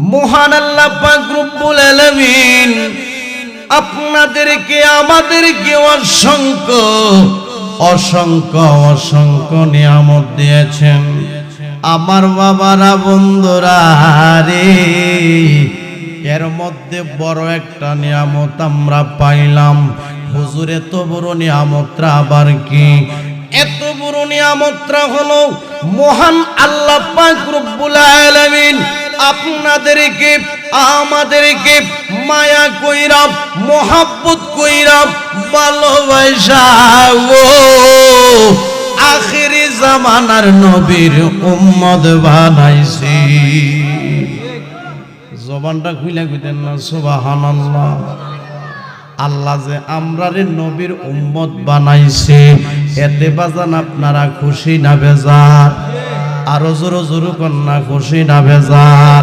মহান আল্লাহ পাক রব্বুল আলামিন আপনাদেরকে আমাদেরকে অসংখ্য অসংখ্য অসংখ্য নিয়ামত দিয়েছেন। আমার বাবারা, বন্ধুরা রে, এর মধ্যে বড় একটা নিয়ামত আমরা পাইলাম। হুজুর, এত বড় নিয়ামতটা আবার কি? এত বড় নিয়ামতটা হলো মহান আল্লাহ পাক রব্বুল আলামিন আপনাদেরকে আমাদেরকে মায়া কইরা মোহাব্বত কইরা ভালোবাসা ও আখিরি জামানার নবীর উম্মত বানাইছি। জবানটা খুলে কইতেন না সুবহানাল্লাহ। আল্লাহ যে আমরারে নবীর উম্মত বানাইছে, এতে বাজান আপনারা খুশি না বেজার? আরো জোরে জোরে কন্যা, খুশি না বেজার?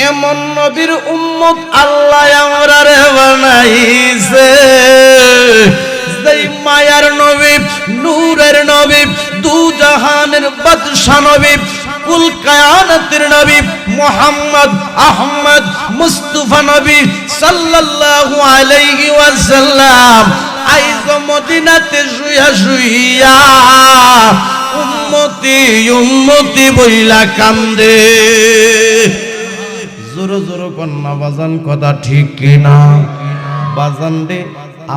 এমন নবীর উম্মত আল্লাহ আমরারে বানাইছে, যেই মায়ার নবী, নূরের নবী, দু জাহানের বাদশা নবী, কুল কায়নাতের নবী মুহাম্মদ আহমদ মুস্তাফা নবী সাল্লাল্লাহু আলাইহি ওয়াসাল্লাম আইজ মদিনাতে শুইয়া শুইয়া উম্মতি উম্মতি বইলা কান্দে। জোরে জোরে কন্যা বাজান, কথা ঠিক কিনা? বাজান রে,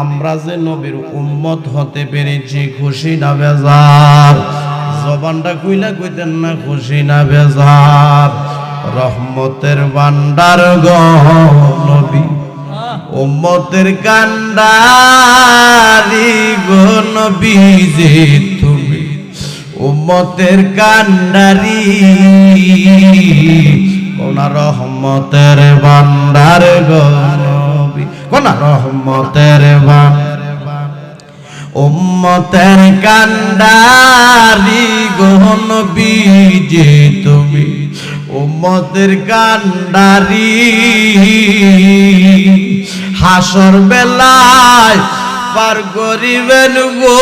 আমরা যে নবীর উম্মত হতে পেরেছি, খুশি না বেজার? জবানটা কইলা কইতেন না, খুশি না বেজার? রহমতের ভান্ডার গো নবী, উম্মতের কান্ডারি গো নবী যে তুমি, উম্মতের কান্ডারি। কোনা রহমতের ভান্ডার গো নবী, কোনা রহমতের ভান্ডার, উম্মতের কান্ডারি গো নবী যে তুমি, উম্মতের কান্ডারি। হাসর বেলায় পার করিবেন গো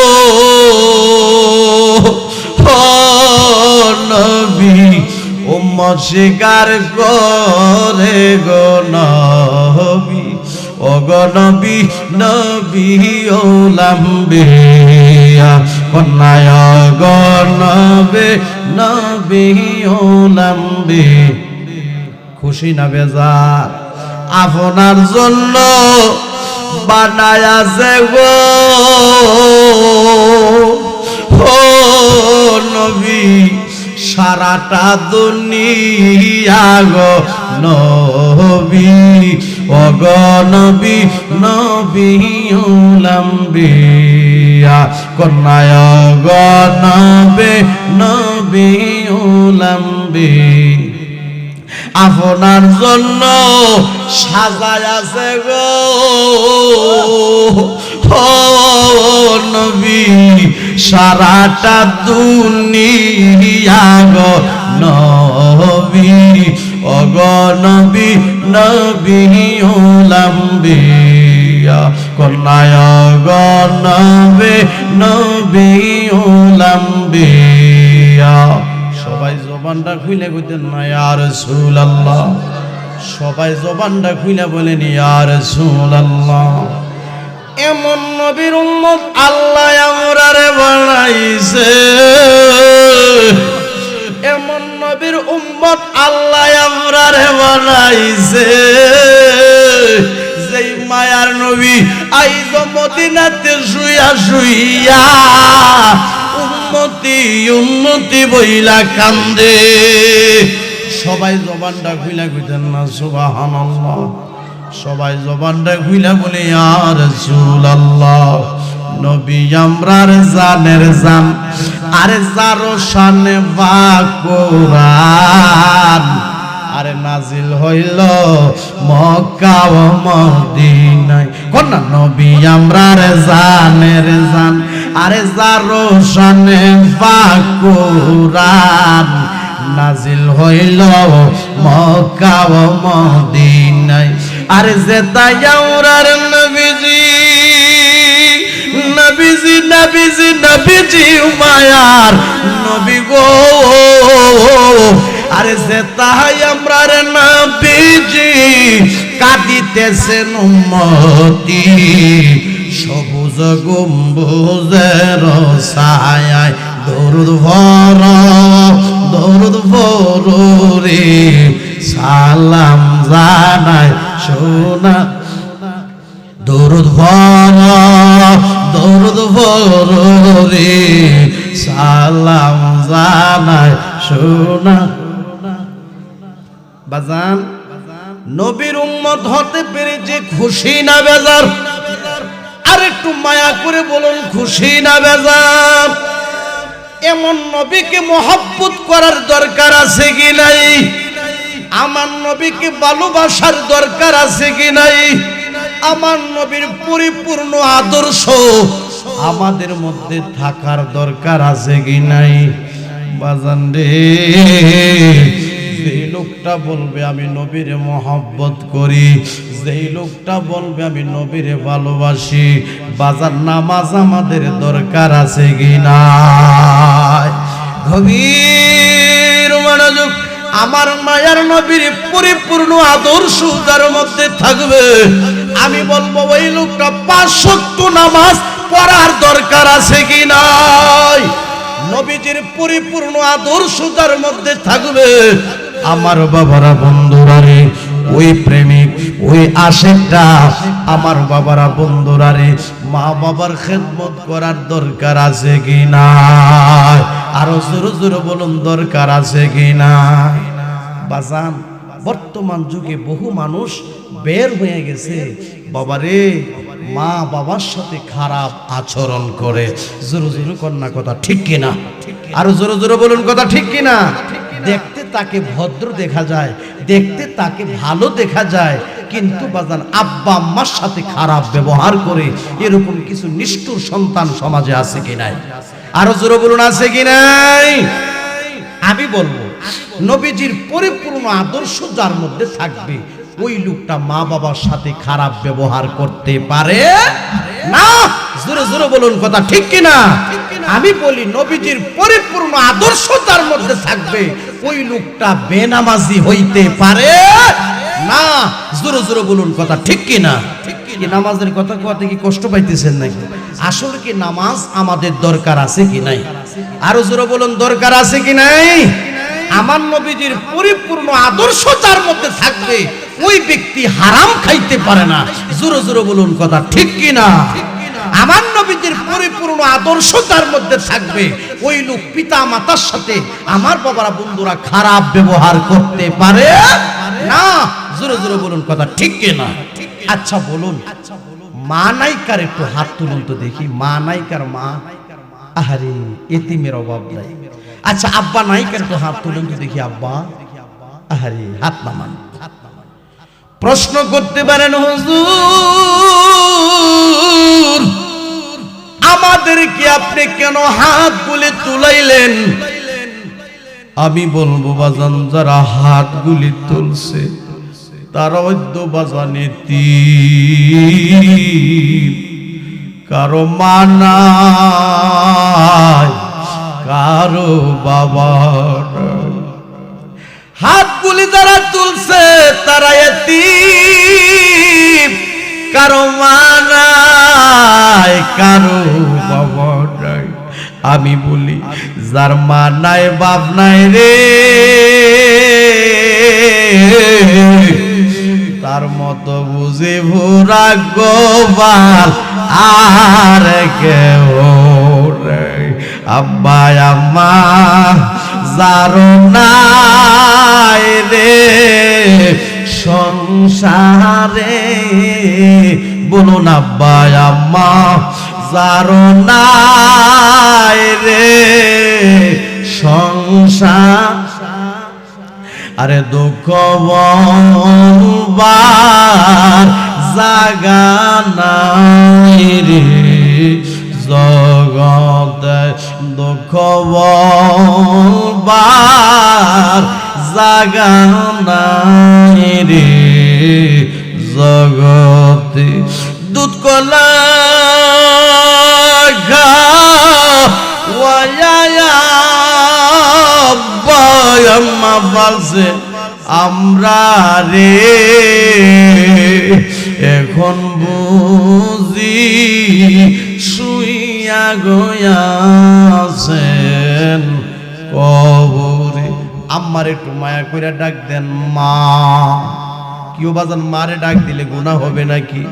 নবী, উম্মত স্বীকার করে গো নবী, ও গো নবী, নবী ওলাম্বিয়া কন্যায় গো নবী, নবী ওলাম্বি। খুশি না বেজার? আপনার জন্য বানায়াছে গো ও নবী সারাটা দুনিয়া গো নবী, ও গো নবী, নবী ওলাম্বিয়া কন্যায় গো নবী, নবী ওলাম্বি। আপনার জন্য সাজায় আছে গো ও নবী সারাটা দুনিয়া গো নবী, ও গো নবী, নবী ওলাম্বিয়া কন্যায় গো নবী, নবী ওলাম্বিয়া। সবাই জবানটা খুলে কইতেন না ইয়া রাসূলুল্লাহ? সবাই জবানটা খুলে বলেন ইয়া রাসূলুল্লাহ। এমন নবীর উম্মত আল্লাহ আমরারে বানাইছে, এমন নবীর উম্মত আল্লাহ আমরারে বানাইছে, যেই মায়ার নবী আইজ মদিনাতে শুইয়া শুইয়া উম্মতি উম্মতি বইলা কান্দে। সবাই জবানটা খুইলা কইতেন না সুবহানাল্লাহ? সবাই জবানটা খুইলা বলে ইয়া রাসূলুল্লাহ। নবী আমরার জানের জান, আরে যারো শানে বা কোরআন, আরে নাজিল হইল মক্কা ও মদিনায়। কোন নবী আমরার জানের জান, আরে যারো শানে বা কোরআন, নাজিল হইল মক্কা ও মদিনায়। আরে যে তাই আমরার নবীজি, নবীজি নবীজি নবীজি মায়ার নবী গো, আরে যে তাই আমরার নবীজি কাঁদিতেছেন উম্মতি সবুজ গম্বুজের ছায়ায় দরুদ ভরো রে সালাম জানাই সোনা দরুদ ভরো রে সালাম জানাই সোনা। বাজান নবীর উম্মত হতে পেরে যে খুশি না বেজার? আর একটু মায়া করে বলুন খুশি না বেজার? এমন নবীকে মহব্বত করার দরকার আছে কি নাই? আমার নবীকে ভালোবাসার দরকার আছে কি নাই? আমার নবীর পরিপূর্ণ আদর্শ আমাদের মধ্যে থাকার দরকার আছে কি নাই? বাজান রে, যেই লোকটা বলবে আমি নবীরে মহব্বত করি, যেই লোকটা বলবে আমি নবীরে ভালোবাসি, বাজার নামাজ আমাদের দরকার আছে কি নাই? গভীর মনোযোগ। আমার মায়ার নবীর পরিপূর্ণ আদর্শ যার মধ্যে থাকবে, আমি বলবো ওই লোকটা 5 ওয়াক্ত নামাজ পড়ার দরকার আছে কি নাই? নবীজির পরিপূর্ণ আদর্শ যার মধ্যে থাকবে, আমার বাবারা বন্ধুরা রে, ওই প্রেমিক ওই আশেকটা আমার বাবারা বন্ধুরা রে, মা বাবার খেদমত করার দরকার আছে কি না? আরো জোরে জোরে বলুন দরকার আছে কি না? বাজান বর্তমান যুগে বহু মানুষ বের হয়ে গেছে, বাবারে মা বাবার সাথে খারাপ আচরণ করে। জোরে জোরে কন্যা কথা ঠিক কিনা? আরো জোরে জোরে বলুন কথা ঠিক কিনা? দেখতে তাকে ভদ্র দেখা যায়, দেখতে তাকে ভালো দেখা যায়, কিন্তু বাজান আব্বা আম্মার সাথে খারাপ ব্যবহার করে এরকম কিছু নিষ্ঠুর সন্তান সমাজে আছে কি নাই? আরো জোরে বলুন আছে কি নাই? আমি বলবো নবীজির পরিপূর্ণ আদর্শ যার মধ্যে থাকবে, ওই লোকটা মা বাবার সাথে খারাপ ব্যবহার করতে পারে না। জোরে জোরে বলুন কথা ঠিক কিনা? আমি বলি নবীজির পরিপূর্ণ আদর্শ তার মধ্যে থাকবে, ওই লোকটা বেনামাজি হইতে পারে না। জোরে জোরে বলুন কথা ঠিক কিনা? কি নামাজের কথা কত কি কষ্ট পাইতেছেন নাকি? আসলে কি নামাজ আমাদের দরকার আছে কি নাই? আরো জোরে বলুন দরকার আছে কি নাই? আমার নবীজির পরিপূর্ণ আদর্শ যার মধ্যে থাকবে, ওই ব্যক্তি হারাম খাইতে পারে না। জোরে জোরে বলুন কথা ঠিক কিনা? আমার নবীজির পরিপূর্ণ আদর্শ তার মধ্যে থাকবে, ওই লোক পিতা মাতার সাথে আমার বাবারা বন্ধুরা খারাপ ব্যবহার করতে পারে না। জোরে জোরে বলুন কথা ঠিক কিনা? আচ্ছা বলুন, মা নাইকার একটু হাত তুলুন তো দেখি। মা নাইকার মা, আহারে এতিমের অভাব নাই। আচ্ছা আব্বা নাইকার একটু হাত তুলুন তো দেখি। আব্বা, আহারে হাত নামান। প্রশ্ন করতে পারেন হুজুর, আমাদেরকে আপনি কেন হাত গুলি তুলাইলেন? আমি বলবো বাজান, যারা হাত গুলি তুলছে তারা অদ্য বাজানে কারো মানায়, কারো বাবা। হাত গুলি যারা তুলছে তারা এতিম, কারো মানায়, কারো বাবা নাই। আমি বলি যার মা নাই বাপ নাই রে, তার মতো বুঝে ভোরা গোপাল আর কেউ রে। আব্বা আম্মা যার নাই রে সংসারে, বলুন আব্বা আম্মা যার নাই রে সংসার। আরে দুঃখ বলবার জাগা নাই রে জগতে, দুঃখ বলবার জাগা নাই রে জগতে। দুধ কলা আম্মা বলছে আমরা রে এখন বুঝি শুইয়া গয়াছেন কবরে। আম্মার একটু মায়া কইরা ডাক দেন মা। কেউ বাজান মারে ডাক দিলে গুনাহ হবে নাকি?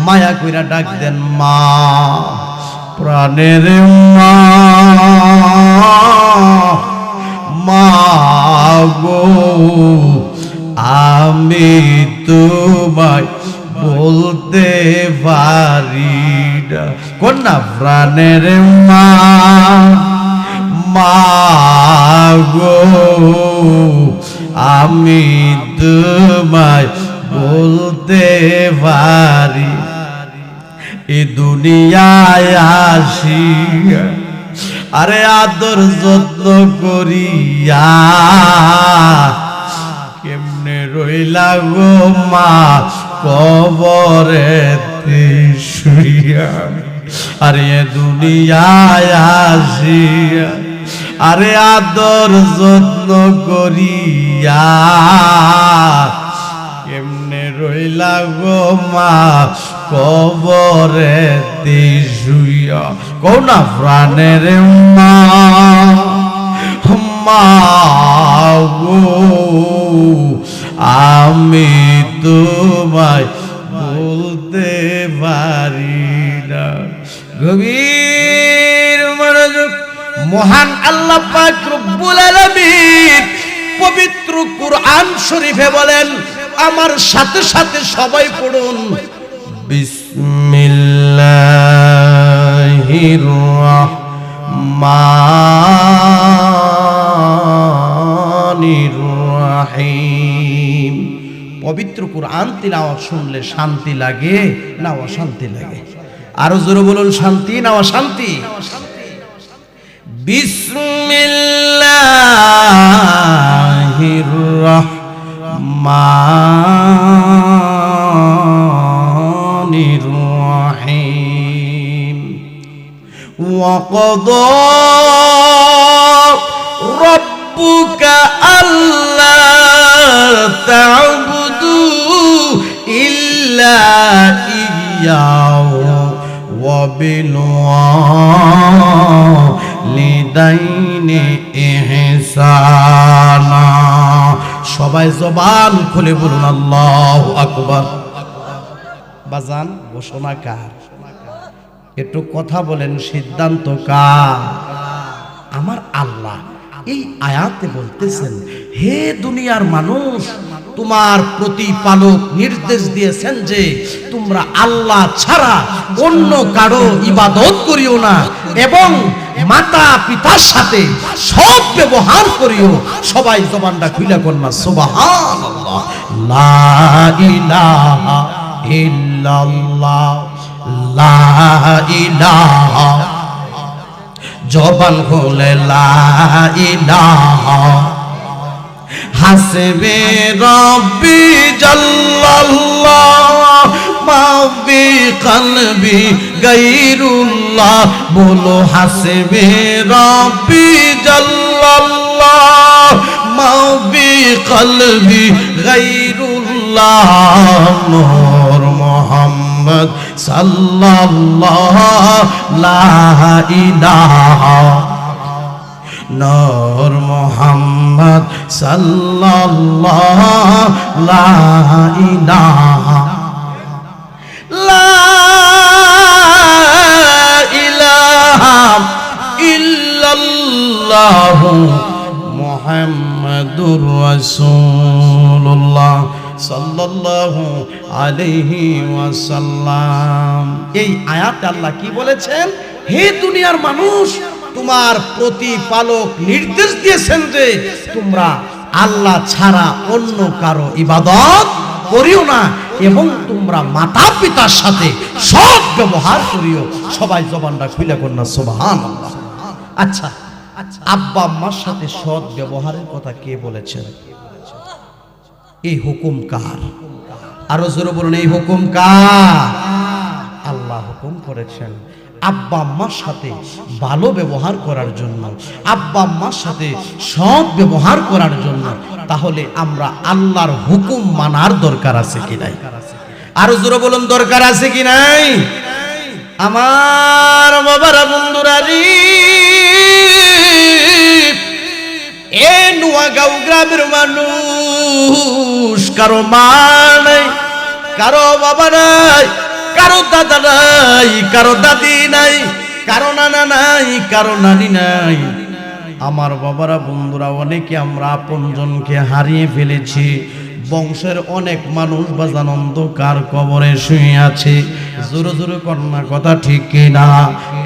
মায়া কইরা ডাক দেন মা, প্রাণের মা, মা গো আমি তোমায় বলতে পারি না। কোন না? প্রাণের মা, মা গো আমি তোমায় বলতে পারি। এ দুনিয়ায় আসিয়া আরে আদর যত্ন করিয়া কেমনে রইলা গো মা কবরেতে শুইয়া। আরে দুনিয়ায় আসিয়া আরে আদর যত্ন করিয়া কেমনে রইলা গো মা কবরেতে শুইয়া। কও না প্রাণের মা, মা গো আমি তোমায় বলতে পারি না। গভীর মনোযোগ। মহান আল্লাহ পাক রব্বুল আলামিন পবিত্র কুরআন শরীফে বলেন, আমার সাথে সাথে সবাই পড়ুন, বিসমিল্লাহির রাহমানির রাহিম। পবিত্র কুরআন তিলাওয়াত শুনলে শান্তি লাগে না অশান্তি লাগে? আরো জোরে বলুন, শান্তি না অশান্তি? বিসমিল্লাহির রাহমানির রাহিম। ওয়া ক্বাদা রাব্বুকা আল্লা তা'বুদু ইল্লা ইয়্যাহু ওয়া বিল ওয়ালিদাইনি ইহসানা। সবাই জবান খুলে বলুন আল্লাহু আকবার। বাজান ঘোষণা কার? একটু কথা বলেন, সিদ্ধান্ত কার? আমার আল্লাহ এই আয়াতে বলতেছেন, হে দুনিয়ার মানুষ, তোমার প্রতিপালক নির্দেশ দিয়েছেন যে তোমরা আল্লাহ ছাড়া অন্য কারো ইবাদত করিও না এবং মাতা পিতার সাথে সৎ ব্যবহার করিও। সবাই জবানটা খুলে কন্যা সুবহানাল্লাহ, লা ইলাহা ইল্লাল্লাহ, লা ইলাহা। জবান খুলে লা ইলাহা হাসবে রব্বি জাল্লাল্লাহ মা ফি কলবি গায়রুল্লাহ। বলো হাসবে রব্বি জাল্লাল্লাহ মা ফি কলবি গায়রুল্লাহ। নূর মুহাম্মদ সাল্লাল্লাহু লা ইলাহা, নূর মুহাম্মদ সাল্লাল্লাহু লা ইলাহা, লা ইলাহা ইল্লাল্লাহু মুহাম্মাদুর রাসূলুল্লাহ সাল্লাল্লাহু আলাইহি ওয়াসাল্লাম। এই আয়াতে আল্লাহ কি বলেছেন? হে দুনিয়ার মানুষ, তোমার প্রতিপালক নির্দেশ দিয়েছেন যে তোমরা আল্লাহ ছাড়া অন্য কারো ইবাদত করিও না এবং তোমরা মাতা পিতার সাথে সৎ ব্যবহার করিও। সবাই জবানটা খুলে কন্যা সুবহানাল্লাহ। আচ্ছা, আব্বা আম্মার সাথে সৎ ব্যবহারের কথা কে বলেছেন? এই হুকুম কার? আরো জোরে বলুন, এই হুকুম কার? আল্লাহ হুকুম করেছেন আব্বা আম্মার সাথে ভালো ব্যবহার করার জন্য, আব্বা আম্মার সাথে সৎ ব্যবহার করার জন্য। তাহলে আমরা আল্লাহর হুকুম মানার দরকার আছে কি নাই? আর জোরে বলুন, দরকার আছে কি নাই? আমার বাবারা বন্ধুরা রে, এ নোয়াগাঁও গ্রামের মানুষ কারো মা নাই, কারো বাবা নাই, কারো দাদা নাই, কারো দাদি নাই, কারো নানা নাই, কারো নানি নাই। আমার বাবারা বন্ধুরা, অনেকে আমরা আপনজনকে হারিয়ে ফেলেছি। বংশের অনেক মানুষ বাজান অন্ধকার কবরে শুয়ে আছে। জোরে জোরে কন্যা কথা ঠিক কিনা?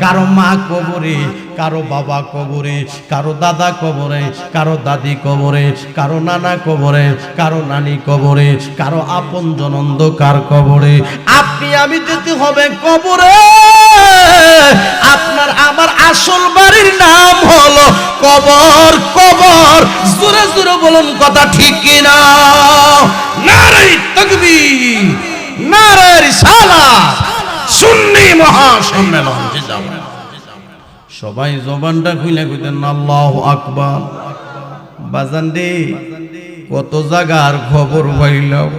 কারো মা কবরে, কারো বাবা কবরে, কারো দাদা কবরে, কারো দাদি কবরে, কারো নানা কবরে, কারো নানি কবরে, কারো আপনজন অন্ধকার কবরে। আপনি আমি যেতে হবে কবরে। আপনার আমার আসল বাড়ির নাম হলো কবর। কবর জোরে জোরে বলুন কথা ঠিক কিনা? নারে তাকবীর, নারে রিসালাত, সুন্নি মহাসম্মেলন। সবাই জবানটা খুলে কইতেন আল্লাহু আকবার। বাজান রে, কত জায়গার খবর পাইলাম,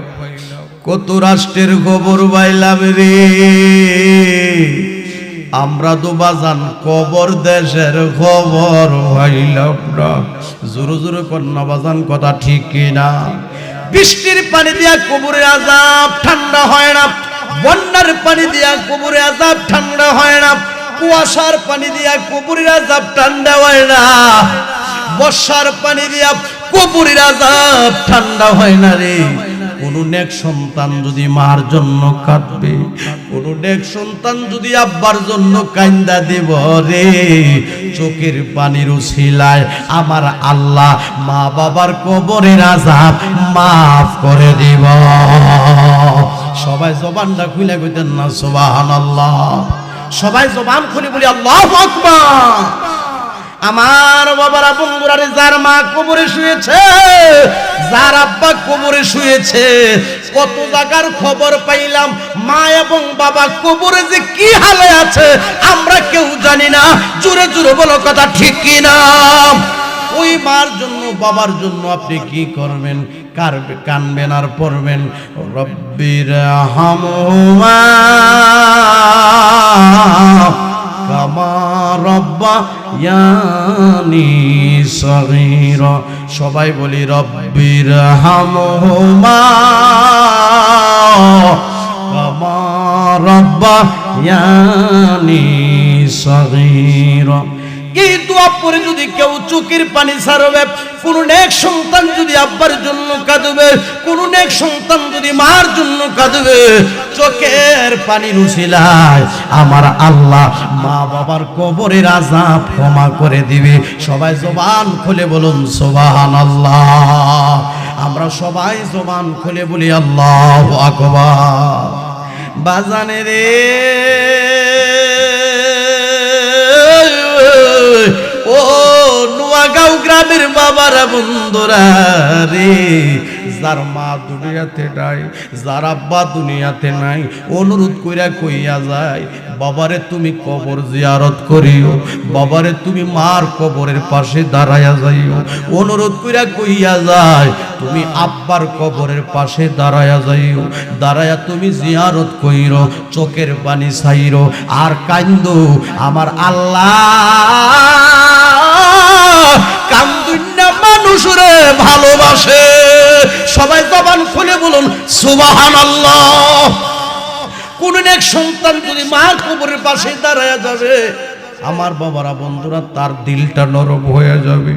কত রাষ্ট্রের খবর পাইলাম রে। আমরা তো বাজান কবর দেশের খবর পাইলাম না। জোরে জোরে কন্যা বাজান কথা ঠিক কিনা? বৃষ্টির পানি দিয়া কবরের আযাব ঠান্ডা হয় না, বন্যার পানি দিয়া কবরের আযাব ঠান্ডা হয় না, কুয়াশার পানি দিয়া কবরের আযাব ঠান্ডা হয় না, বর্ষার পানি দিয়া কবরের আযাব ঠান্ডা হয় না রে। কোন নেক সন্তান যদি মার জন্য কাঁদবে, কোন নেক সন্তান যদি আব্বার জন্য কান্দা দেব রে, চোখের পানির উছিলায় আমার আল্লাহ মা বাবার কবরের আযাব মাফ করে দিব। সবাই জবানটা খুলে কইতেন না সুবহানাল্লাহ? সবাই জবান খুলে বলি আল্লাহু আকবার। আমার বাবারা বন্ধুরা রে, যার মা কবরে শুয়েছে, যার আব্বা কবরে শুয়েছে, কত জায়গার খবর পাইলাম। মা এবং বাবা কবরে যে কি হালে আছে আমরা কেউ জানি না। জোরে জোরে বলো কথা ঠিক কিনা? ওই মার জন্য বাবার জন্য আপনি কি করবেন? কানবেন আর পড়বেন রব্বির হামহুমা কামা রাব্বায়ানি সগীরা। সবাই বলি রব্বির হামহুমা কামা রাব্বায়ানি সগীরা। এই দোয়া পড়ে যদি কেউ চোখের পানি ছাড়বে, কোন নেক সন্তান যদি আব্বার জন্য কাঁদবে, কোন নেক সন্তান যদি মার জন্য কাঁদবে, চোখের পানির উছিলায় আমার আল্লাহ মা বাবার কবরের আযাব ক্ষমা করে দিবে। সবাই জবান খুলে বলুন সুবহানাল্লাহ। আমরা সবাই জবান খুলে বলি আল্লাহু আকবার। বাজানে রে, ও নোয়াগাঁও গ্রামের বাবারা বন্ধুরা রে, যার মা দুনিয়াতে নাই, যার আব্বা দুনিয়াতে নাই, অনুরোধ কইরা কইয়া যায় বাবারে তুমি কবর জিয়ারত করিও, বাবারে তুমি মার কবরের পাশে দাঁড়ায়া যাইও। অনুরোধ কইরা কইয়া যায় তুমি আব্বার কবরের পাশে দাঁড়ায়া যাইও, দাঁড়ায়া তুমি জিয়ারত কইরো, চোখের পানি ছাইরো আর কান্দো। আমার আল্লাহ কান্দুন্না মানুষরে ভালোবাসে। সবাই জবান খুলে বলুন সুবহানাল্লাহ। কোন এক সন্তান যদি মার কবরের পাশে দাঁড়ায়া যাবে, আমার বাবারা বন্ধুরা, তার দিলটা নরম হয়ে যাবে।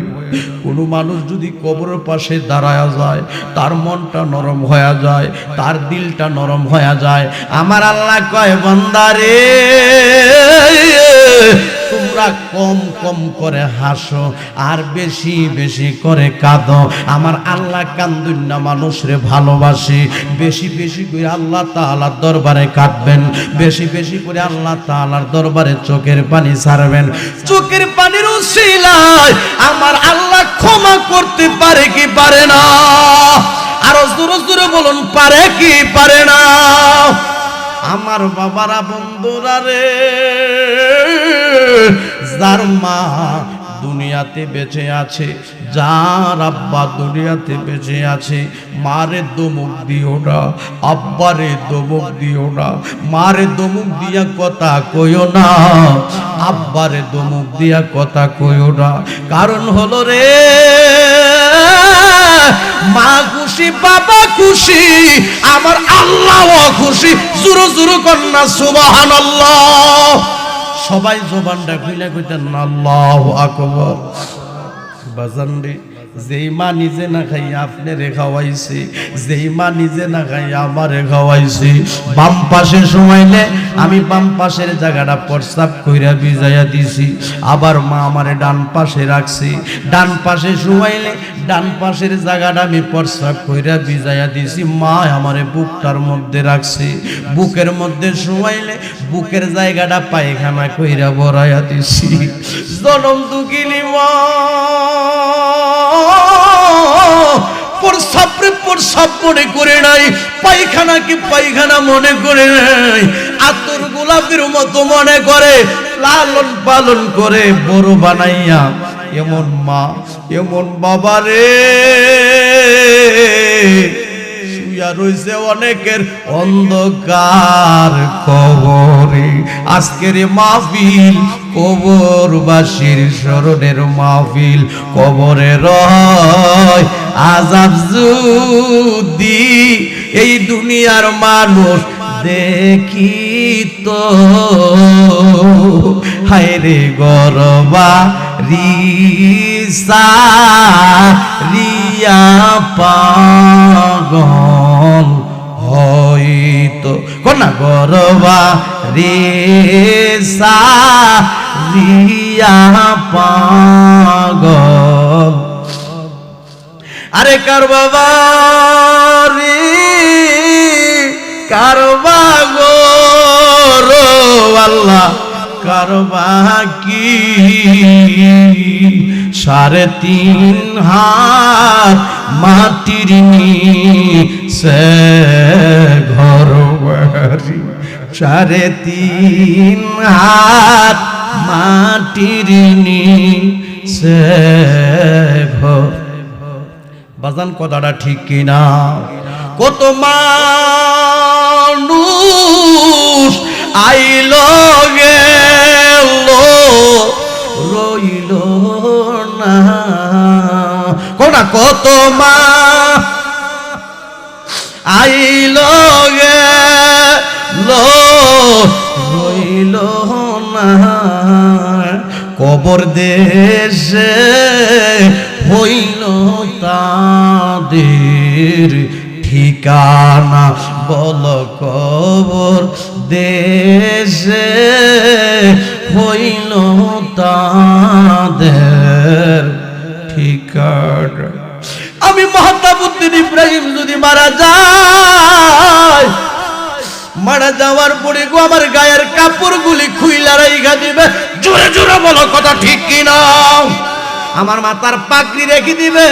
কোন মানুষ যদি কবরের পাশে দাঁড়ায়া যায়, তার মনটা নরম হয়ে যায়, তার দিলটা নরম হয়ে যায়। আমার আল্লাহ কয় বান্দারে, তোমরা কম কম করে হাসো আর বেশি বেশি করে কাঁদো। আমার আল্লাহ কান্দুন্না মানুষরে ভালোবাসে। বেশি বেশি করে আল্লাহ তাআলার দরবারে কাঁদবেন, বেশি বেশি করে আল্লাহ তাআলার দরবারে চোখের পানি ছাড়বেন। চোখের পানির উসিলায় আমার আল্লাহ ক্ষমা করতে পারে কি পারে না? আরো জোরে জোরে বলুন, পারে কি পারে না? আমার বাবারা বন্ধুরা রে, যার মা দুনিয়া দুনিয়াতে বেঁচে আছে, যার আব্বা দুনিয়াতে বেঁচে আছে, মারে দমুক দিও না, আব্বারে দমুক দিও না, মারে দমুক দিয়া কথা কইও না, আব্বারে দমুক দিয়া কথা কইও না। কারণ হলো রে, মা খুশি, বাবা খুশি, আমার আল্লাহও খুশি। জোরে জোরে কন্যা সুবহানাল্লাহ। সবাই জবানটা খুলে কইতেন আল্লাহু আকবার। বাজান রে, যেই মা নিজে না খাই আপনারে খাওয়াইছে, যেই মা নিজে না খাই আমারে খাওয়াইছে, বাম পাশে সময়লে আমি বাম পাশের জায়গাটা প্রস্রাব কইরা ভিজাইয়া দিছি, আবার মা আমারে ডান পাশে রাখছি, ডান পাশে সময়লে ডান পাশের জায়গাটা আমি প্রস্রাব কইরা ভিজাইয়া দিছি, মা আমারে বুকটার মধ্যে রাখছে, বুকের মধ্যে সময়লে বুকের জায়গাটা পায়খানা কইরা ভরাইয়া দিছি। জনম দুঃখিনী মা প্রস্রাব মনে করে নাই, পায়খানাকে পায়খানা মনে করে নাই, আতর গোলাপের মতো মনে করে, লালন পালন করে বড় বানাইয়া। এমন মা এমন বাবা রে শুইয়া রইছে অনেকের অন্ধকার কবরে। আজকের মাহফিল কবরবাসীর স্মরণের মাহফিল, কবরে রয় আযাব যদি এই দুনিয়ার মানুষ দেখিত, হায়রে গরবা রিসা রিয়া পাগল হইতো, কোনা গরবা রিসা রিয়া পাগল। আরে কার বাবা রে, কারবা গো আল্লাহ, কারবা কি 3.5 হাত মাটির নিচে ঘর বাড়ি, 3.5 হাত মাটির নিচে ঘর। বাজান কথাটা ঠিক কিনা? কত মানুষ আইল গেল রইল না, কোনা কত মা আইল গেল রইল না, কবর দেশে হইল তাদের ঠিকানা। বল কবর দেশে হইল তাদের ঠিকানা। আমি মাহতাবউদ্দিন ইব্রাহিম যদি মারা যায়, মারা যাওয়ার পরে গো আমার গায়ের কাপড়গুলি খুইলা রাইখা দিবে। জোরে জোরে বলো কথা ঠিক কিনা? আমার মাথার পাগড়ি রেখে দিবে,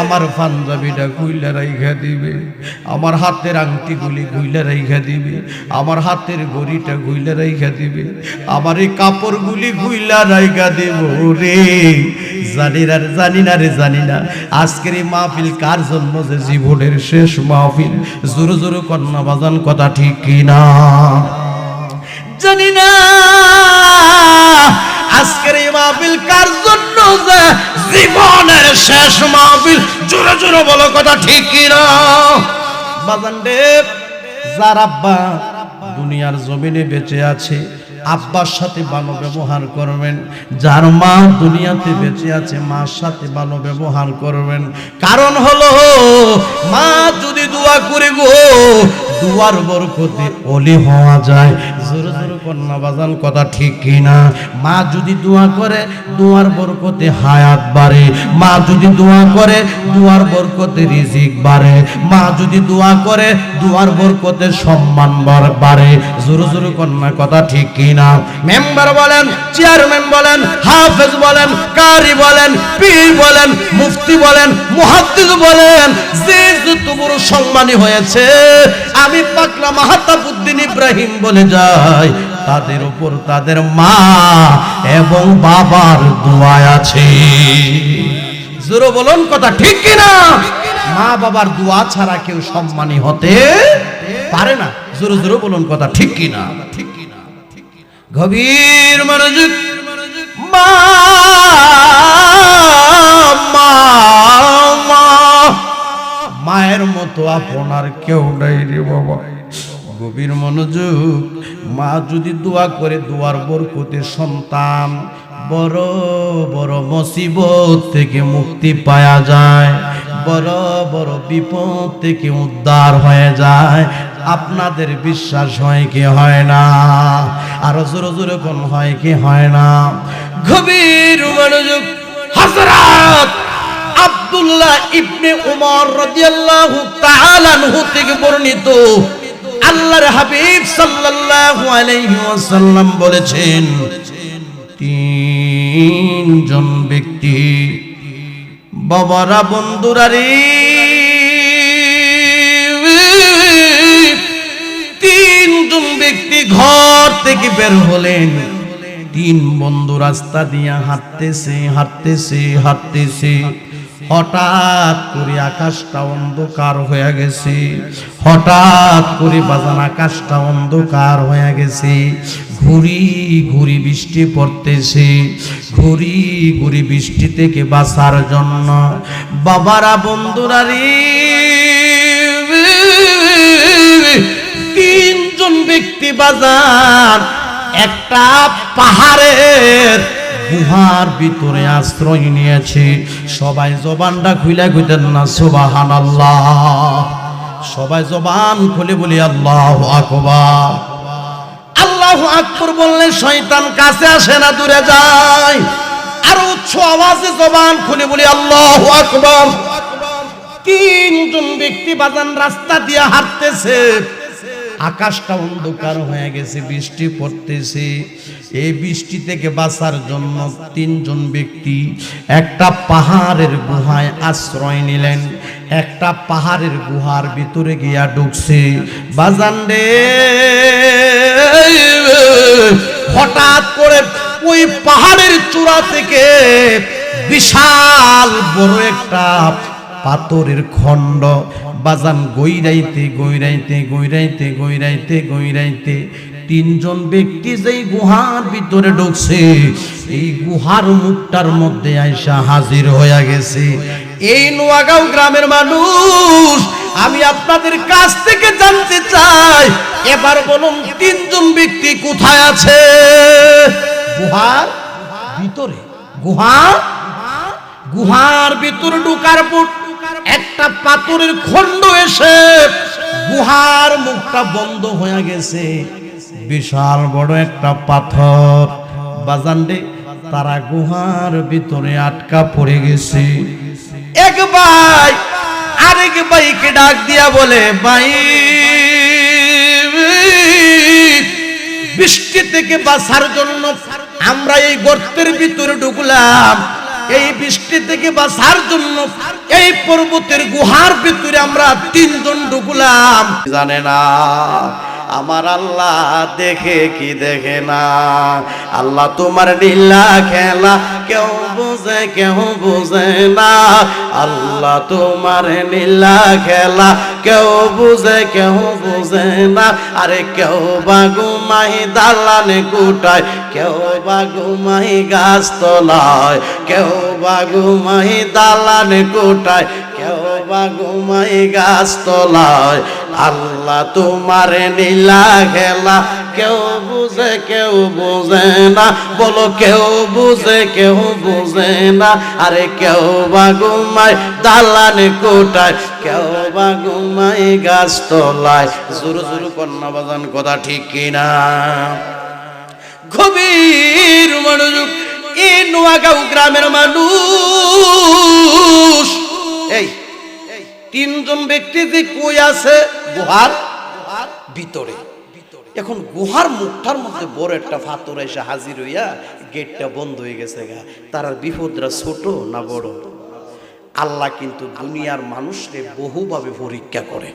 আমার পাঞ্জাবিটা খুইলা রাইখা দিবে, আমার হাতের আংটিগুলি খুইলা রাইখা দিবে, আমার হাতের ঘড়িটা খুইলা রাইখা দিবে, আমার এই কাপড়গুলি খুইলা রাইখা দেব রে। জানি না রে, জানি না আজকের এই মাহফিল কার জন্য যে জীবনের শেষ মাহফিল। জোরে জোরে কন্যা বাজান কথা ঠিক কিনা? জানি না আজকের এই মাহফিল কার জন্য যে জীবনের শেষ মাহফিল। জোরে জোরে বলো কথা ঠিক কিনা? বাজান রে, যার আব্বা দুনিয়ার জমিনে বেঁচে আছে, আব্বার সাথে ভালো ব্যবহার করবেন। যার মা দুনিয়াতে বেঁচে আছে, মার সাথে ভালো ব্যবহার করবেন। কারণ হলো মা যদি দোয়া করে গো, দুয়ার বরকতে ওলি হওয়া যায়। জোরে জোরে কন্যা বাজান কথা ঠিক কিনা? মা যদি দোয়া করে দুয়ার বরকতে হায়াত বাড়ে, মা যদি দোয়া করে দুয়ার বরকতে রিজিক বাড়ে, মা যদি দোয়া করে দুয়ার বরকতে সম্মান বাড়ে। জোরে জোরে কন্যা কথা ঠিক কিনা? মেম্বার বলেন, চেয়ারম্যান বলেন, হাফেজ বলেন, কারি বলেন, পীর বলেন, মুফতি বলেন, মুহাদ্দিস বলেন, যে যত বড় সম্মানী হয়েছে, আমি পাকলা মাহতাবউদ্দিন ইব্রাহিম বলে যাই, তাদের উপর তাদের মা এবং বাবার দোয়া আছে। জোরে বলুন কথা ঠিক কিনা? মা বাবার দোয়া ছাড়া কেউ সম্মানী হতে পারে না। জোরে জোরে বলুন কথা ঠিক কিনা? গভীর মনোযোগ। মা মায়ের মতো আপনার কেউ নাই রে বাবা। গভীর মনোযোগ। মা যদি দোয়া করে, দোয়ার বরকতে সন্তান বড় বড় মুসিবত থেকে মুক্তি পাওয়া যায়, বড় বড় বিপদ থেকে উদ্ধার হয়ে যায়। আপনাদের বিশ্বাস হয় কি হয় না? আরো জোরে জোরে কোন হয় কি হয় না? গভীর মনোযোগ। হযরত আব্দুল্লাহ ইবনে উমর রাদিয়াল্লাহু তাআলা আনহু থেকে বর্ণিত, আল্লাহর হাবিব সাল্লাল্লাহু আলাইহি ওয়াসাল্লাম বলেছেন, তিনজন ব্যক্তি, বাবারা বন্ধুরা রে, তিনজন ব্যক্তি ঘর থেকে বের হলেন। তিন বন্ধু রাস্তা দিয়ে হাঁটতেছে। হঠাৎ করে আকাশটা অন্ধকার হয়ে গেছে। হঠাৎ করে বাজান আকাশটা অন্ধকার হয়ে গেছে। ঘুরি ঘুরি বৃষ্টি পড়তেছে। ঘুরি ঘুরি বৃষ্টি থেকে বাঁচার জন্য বাবারা বন্ধুরা রে, তিনজন ব্যক্তি বাজার একটা পাহাড়ের গুহার ভিতরে আশ্রয় নিয়েছে। সবাই জবানটা খুলে কইতেন না সুবহানাল্লাহ? সবাই জবান খুলে বলি আল্লাহু আকবার। আল্লাহু আকবার বললে শয়তান কাছে আসে না, দূরে যায়। আর উচ্চ আওয়াজে জবান খুলে বলি আল্লাহু আকবার। তিনজন ব্যক্তি বাজান রাস্তা দিয়ে হাঁটতেছে। আকাশটা অন্ধকার হয়ে গেছে, বৃষ্টি পড়তেছে। এই বৃষ্টি থেকে বাঁচার জন্য তিনজন ব্যক্তি একটা পাহাড়ের গুহায় আশ্রয় নিলেন। একটা পাহাড়ের গুহার ভিতরে গিয়া ঢুকছে। বাজান রে, হঠাৎ করে ওই পাহাড়ের চূড়া থেকে বিশাল বড় একটা পাথরের খণ্ড বাজান গইরাইতে তিনজন ব্যক্তি যেই গুহার ভিতরে ঢুকছে, এই গুহার মুখটার মধ্যে আইসা হাজির হয়ে গেছে। এই নোয়াগাঁও গ্রামের মানুষ, আমি আপনাদের কাছ থেকে জানতে চাই, এবার বলুন তিনজন ব্যক্তি কোথায় আছে? গুহার ভিতরে। গুহার ভিতরে ঢুকার পর একটা পাথরের খণ্ড এসে গুহার মুখটা বন্ধ হয়ে গেছে। বিশাল বড় একটা পাথর বাজানডে, তারা গুহার ভিতরে আটকা পড়ে গেছে। এক ভাই আরেক ভাইকে ডাক দিয়া বলে, ভাই বৃষ্টি থেকে বাঁচার জন্য আমরা এই গর্তের ভিতরে ঢুকলাম। এই বৃষ্টি থেকে বাঁচার জন্য এই পর্বতের গুহার ভিতরে আমরা তিনজন ঢুকলাম। জানে না আমার আল্লাহ দেখে কি দেখে না? আল্লাহ তোমার লীলা খেলা কেউ বুঝে না। আল্লাহ তোমার লীলা খেলা কেউ বুঝে না। আরে কেউ বা ঘুমাই দালানে কোঠায়, কেউ বা ঘুমাই গাছ তলায়, কেউ বা ঘুমাই দালানে কোঠায়, কেউ বা ঘুমাই গাছ তলায়। আল্লাহ তোমার নীলা খেলা কেউ বুঝে না। বলো কেউ বুঝে না। আরে কেউ বা ঘুমায় দালানে কোঠায়, কেউ বা ঘুমাই গাছ তলায়। জোর জোর কন্যা বাজান কথা ঠিক কিনা? গভীর মনোযোগ। এই নোয়াগাঁও গ্রামের মানুষ, এই তিনজন ব্যক্তি যে কই আছে? গুহার ভিতরে। এখন গুহার মুখটার মধ্যে বড় একটা পাথর এসে হাজির হইয়া গেটটা বন্ধ হয়ে গেছে। তার বিপদরা ছোট না বড়? আল্লাহ কিন্তু দুনিয়ার মানুষকে বহুভাবে পরীক্ষা করে,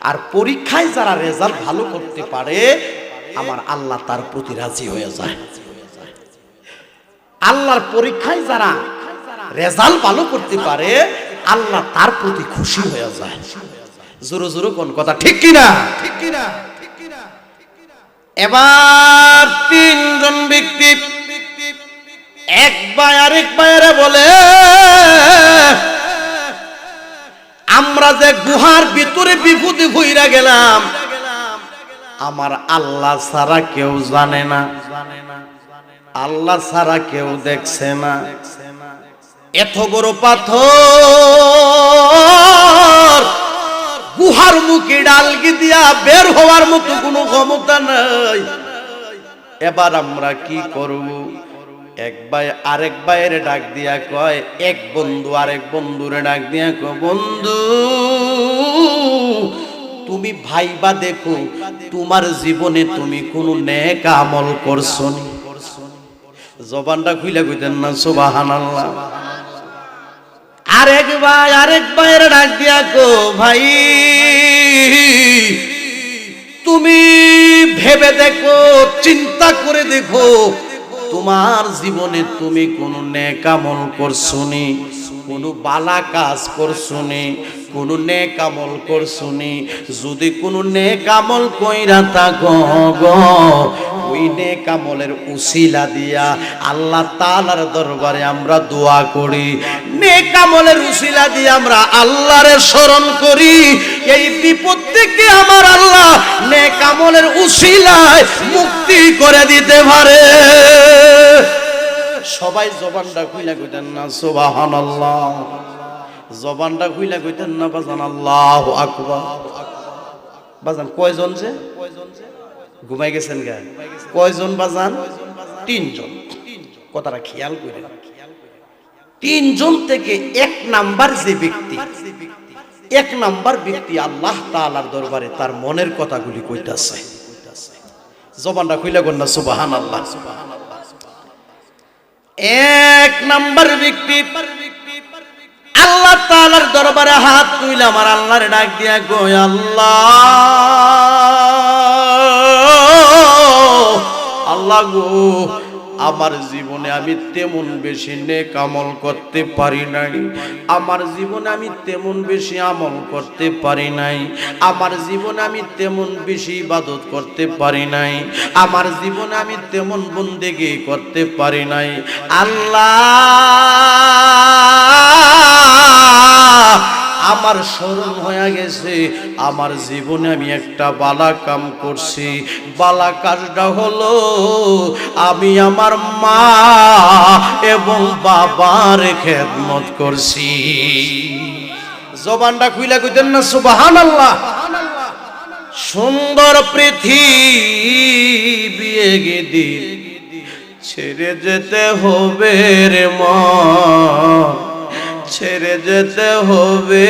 আর পরীক্ষায় যারা রেজাল্ট ভালো করতে পারে আমার আল্লাহ তার প্রতি রাজি হয়ে যায়। আল্লাহর পরীক্ষায় যারা রেজাল্ট ভালো করতে পারে আল্লাহ তার প্রতি খুশি হয়ে যায়। জোরে জোরে কোন কথা ঠিক কিনা? এবার তিনজন ব্যক্তি এক ভাই আরেক ভাইয়েরা বলে, আমরা যে গুহার ভিতরে বিপদে ভইরা গেলাম আমার আল্লাহ ছাড়া কেউ জানে না, আল্লাহ ছাড়া কেউ দেখছে না। এত বড় পাথর গুহার মুখে ডালকি দিয়া বের হওয়ার মতো কোনো ক্ষমতা নাই। এবার আমরা কি করব? এক ভাই আরেক ভাইয়ের ডাক দিয়া কয়, এক বন্ধু আরেক বন্ধুরে ডাক দিয়া কয়, বন্ধু তুমি ভাইবা দেখো তোমার জীবনে তুমি কোনো নেক আমল করছো নি? জবানটা খুইলা কইতেন না সুবহানাল্লাহ। আরেক ভাই আরেক ভাইয়ের ডাক দিয়া কো, ভাই তুমি ভেবে দেখো, চিন্তা করে দেখো তোমার জীবনে তুমি কোন নেক আমল করছো নি, কোন বালা কাজ করছো নি, কোন নেক আমল করছো নি? যদি কোন নেক আমল কইরা থাকো গো, ওই নেক আমলের উসিলা দিয়া আল্লাহ তাআলার দরবারে আমরা দোয়া করি, নেক আমলের উসিলা দিয়ে আমরা আল্লাহরে স্মরণ করি। এই বিপদ থেকে আমার আল্লাহ নেক আমলের উসিলায় মুক্তি করে দিতে পারে। সবাই জবানটা খুইলা কইতেন না সুবহানাল্লাহ? জবানটা খুইলা কইতেন না বাজান আল্লাহু আকবার? বাজান কয়জন যে ঘুমাই গেছেন গা? কয়জন বাজান? তিনজন। কথাটা খেয়াল করেন, তিনজন থেকে এক নাম্বার যে ব্যক্তি, এক নাম্বার ব্যক্তি আল্লাহ তাআলার দরবারে তার মনের কথাগুলি কইতাছে। জবানটা খুইলা কইন না সুবহানাল্লাহ? এক নাম্বার ব্যক্তি আল্লাহ তাআলার দরবারে হাত তুইলা আমার আল্লাহর ডাক দিয়া কই, আল্লাহ আল্লাহ গো, আমার জীবনে আমি তেমন বেশি নেক আমল করতে পারি নাই, আমার জীবনে আমি তেমন বেশি আমল করতে পারি নাই, আমার জীবনে আমি তেমন বেশি ইবাদত করতে পারি নাই, আমার জীবনে আমি তেমন বন্দেগী করতে পারি নাই। আল্লাহ আমার স্মরণ হয়ে গেছে আমার জীবনে আমি একটা বালা কাম করছি। বালা কাজটা হলো আমি আমার মা এবং বাবার খেদমত করছি। জবানটা খুইলা কইতেন না সুবহানাল্লাহ? সুন্দর পৃথিবী এগিয়ে ছেড়ে যেতে হবে রে মন, ছেড়ে যেতে হবে।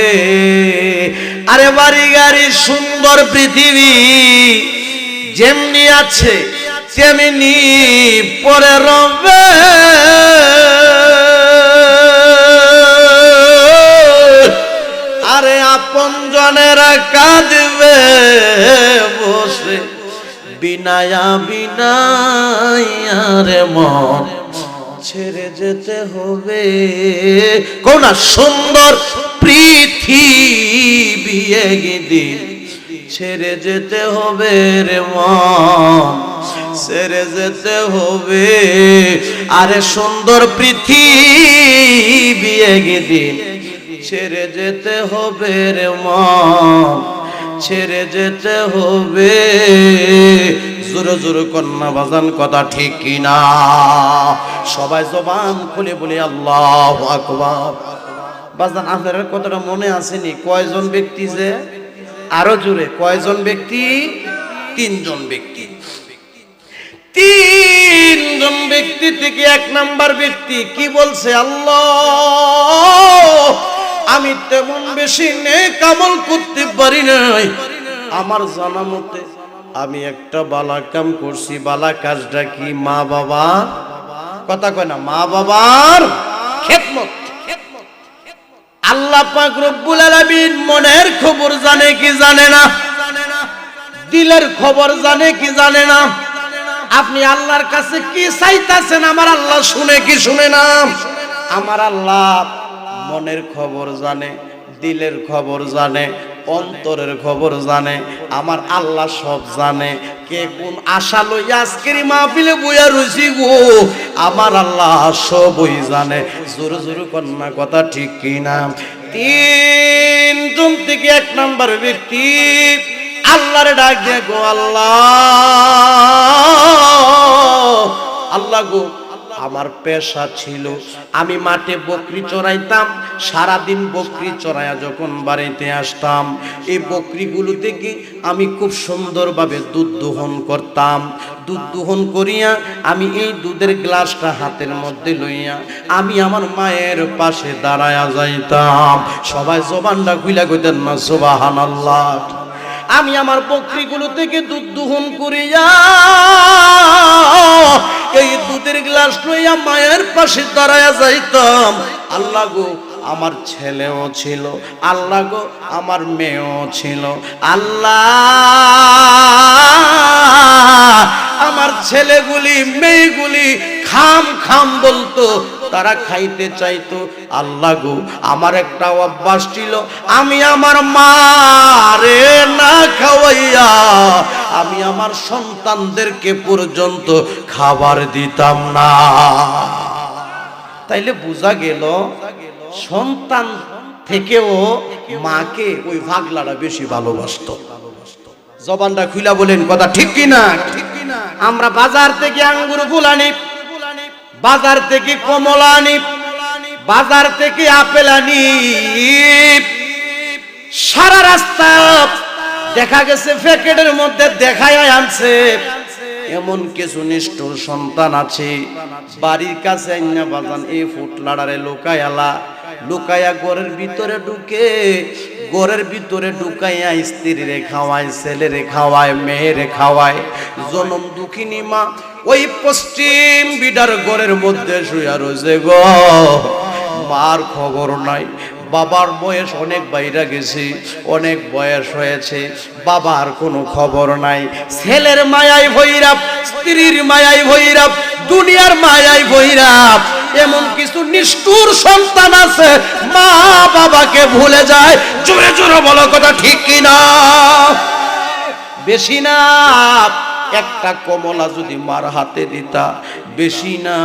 আরে বাড়ি গাড়ি সুন্দর পৃথিবী যেমনি আছে তেমনি পরে রবে। আরে আপন জনেরা কাঁদবে বসে বিনায়া বিনায়া রে মন, ছেড়ে যেতে হবে। কোন সুন্দর পৃথিবী একদিন ছেড়ে যেতে হবে রে মন, ছেড়ে যেতে হবে। আরে সুন্দর পৃথিবী একদিন ছেড়ে যেতে হবে রে মন, ছেড়ে যেতে হবে। জোরে জোরে কন্যা বাজান কথা ঠিক কিনা? সবাই জবান খুলে বলি আল্লাহু আকবার। বাজান আপনার কথাটা মনে আসেনি? কয়জন ব্যক্তি যে? আরো জোরে, কয়জন ব্যক্তি? তিনজন ব্যক্তি। তিনজন ব্যক্তি থেকে এক নাম্বার ব্যক্তি কি বলছে? আল্লাহ আমি তেমন বেশি নেক আমল করতে পারি নাই, আমার জানা মতে আমি একটা বালা কাম করছি। বালা কাজটা কি? মা বাবা, কথা কয় না, মা বাবার খেদমত। আল্লাহ পাক রব্বুল আলামিন মনের খবর জানে কি জানে না? দিলের খবর জানে কি জানে না? আপনি আল্লাহর কাছে কি চাইতাছেন আমার আল্লাহ শুনে কি শুনে না? আমার আল্লাহ মনের খবর জানে, দিলের খবর জানে, অন্তরের খবর জানে। আমার আল্লাহ সব জানে। কে কোন আশা লইয়া আজকের মাহফিলে বইয়া রইছি গো, আমার আল্লাহ সবই জানে। জোরে জোরে কন্যা কথা ঠিক কি না? তিনজন থেকে এক নাম্বার ব্যক্তি আল্লাহরে ডাক দিয়ে গো আল্লাহ, আল্লাহ গো আমার পেশা ছিল আমি মাঠে বকরি চড়াইতাম, সারাদিন বকরি চড়াইয়া যখন বাড়িতে আসতাম এই বকরিগুলো থেকে আমি খুব সুন্দরভাবে দুধ দোহন করতাম। দুধ দোহন করিয়া আমি এই দুধের গ্লাসটা হাতের মধ্যে লইয়া আমি আমার মায়ের পাশে দাঁড়ায়া যাইতাম। সবাই জবানটা খুইলা কইতেন না সুবহানাল্লাহ। আমি আমার বকরিগুলো থেকে দুধ দোহন করিয়া এই দুধের গ্লাস লইয়া মায়ের পাশে দাঁড়ায়া যাইতাম। আল্লাহ গো আমার ছেলেও ছিল, আল্লাহ গো আমার মেয়েও ছিল। আল্লাহ আমার ছেলেগুলি মেয়েগুলি খাম খাম বলতো, তারা খাইতে চাইতো। আল্লাহ গো আমার একটা অভ্যাস ছিল, আমি আমার মারে না খাওয়াইয়া আমি আমার সন্তানদেরকে পর্যন্ত খাবার দিতাম না। তাইলে বোঝা গেল সন্তান থেকেও মাকে ওই ভাগলাটা বেশি ভালোবাসতো। জবানটা খুইলা বলেন কথা ঠিক কিনা? আমরা বাজার থেকে আঙ্গুর ফুল আনি, বাজার থেকে কমলা আনি, বাজার থেকে আপেল আনি, সারা রাস্তা দেখা গেছে প্যাকেটের মধ্যে দেখায় আনছে। এমন কিছু নিষ্ঠুর সন্তান আছে বাড়ির কাছে আইনা বাজান এই ফুটলাড়ারে লুকায়ালা, লুকায়া ঘরের ভিতরে ঢুকে, ঘরের ভিতরে ঢুকাইয়া স্ত্রীরে খাওয়ায়, ছেলেরে খাওয়ায়, মেয়েরে খাওয়ায়। জনম দুঃখিনী মা ওই পশ্চিম বিডার ঘরের মধ্যে শুয়া রয়েছে গো, মার খবর নাই। বাবার বয়স অনেক বাইরে গেছে, অনেক বয়স হয়েছে, বাবার কোনো খবর নাই। ছেলের মায়াই ভৈরাব, স্ত্রীর মায়াই ভৈরাব, দুনিয়ার মায়াই ভৈরাব। এমন কিছু নিষ্ঠুর সন্তান আছে মা বাবাকে ভুলে যায়। জোরে জোরে বলো কথা ঠিক কিনা? বেশি না একটা কমলা যদি মার হাতে দিতা, বেশি না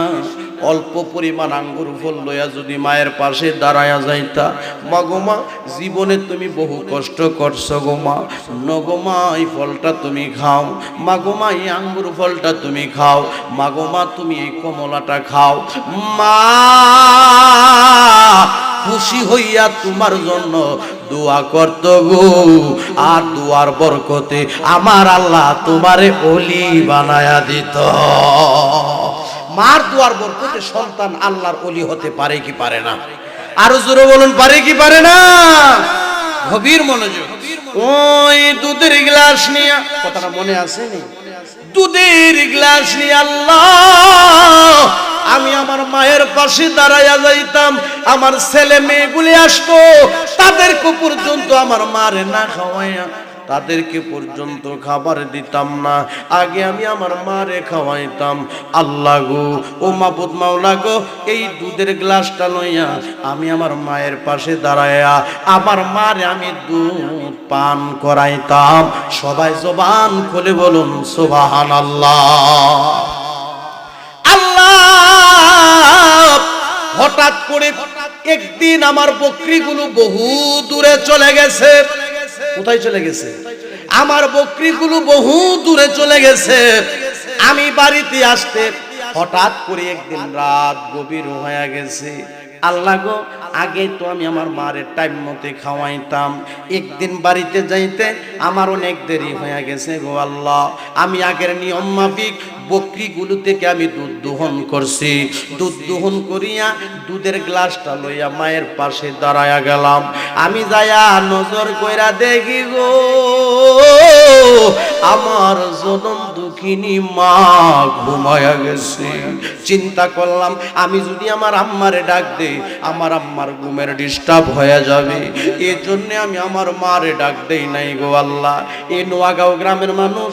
অল্প পরিমাণ আঙ্গুর ফল লইয়া যদি মায়ের পাশে দাঁড়ায়া যাইতা, মা গো মা জীবনে তুমি বহু কষ্ট করছো গো মা, নগো মা এই ফলটা তুমি খাও, মা গো মা এই আঙ্গুর ফলটা তুমি খাও, মা গো মা তুমি এই কমলাটা খাও। মা খুশি হইয়া তোমার জন্য দোয়া করত গো, আর দোয়ার বরকতে আমার আল্লাহ তোমারে ওলি বানায়া দিত। মার দোয়ার বরকতে সন্তান আল্লাহর ওলি হতে পারে কি পারে না? আরো জোরে বলুন, পারে কি পারে না? গভীর মনোযোগ। ওই দুধের গ্লাস নিয়ে, কথাটা মনে আছে নি? দুধের গ্লাস নিয়ে আল্লাহ আমি আমার মায়ের পাশে দাঁড়াইয়া যাইতাম। আমার ছেলে মেয়েগুলি আসতো, তাদেরকে পর্যন্ত আমার মারে না খাওয়াইয়া তাদেরকে পর্যন্ত খাবার দিতাম না, আগে আমি আমার মারে খাওয়াইতাম। আল্লাহ গো ও মাবুদ মাওলা গো, এই দুধের গ্লাসটা লইয়া আমি আমার মায়ের পাশে দাঁড়াইয়া আমার মারে আমি দুধ পান করাইতাম। সবাই জবান খুলে বলুন সুবহানাল্লাহ। আল্লাহ হঠাৎ করে একদিন আমার বকরিগুলো বহু দূরে চলে গেছে। কোথায় চলে গেছে? আমার বকরিগুলো বহু দূরে চলে গেছে। আমি বাড়িতে আসতে হঠাৎ করে একদিন রাত গভীর হয়ে গেছে। আল্লাহ গো, আগে তো আমি আমার মায়ের টাইম মতে খাওয়াইতাম, একদিন বাড়িতে যাইতে আমার অনেক দেরি হয়ে গেছে গো আল্লাহ। আমি আগের নিয়ম মাফিক বকরিগুলো থেকে আমি দুধ দোহন করছি, দুধ দোহন করিয়া দুধের গ্লাসটা লইয়া মায়ের পাশে দাঁড়ায়া গেলাম। আমি যাইয়া নজর কইরা দেখি গো আমার জনম দুঃখিনী মা ঘুমায়া গেছে। চিন্তা করলাম আমি যদি আমার আম্মারে ডাক দেই, আমার আম্মা আমার ঘুমের ডিস্টার্ব হয়ে যাবে, এই জন্য আমি আমার মারে ডাক দেই নাই গো আল্লাহ। এই নোয়াগাঁও গ্রামের মানুষ,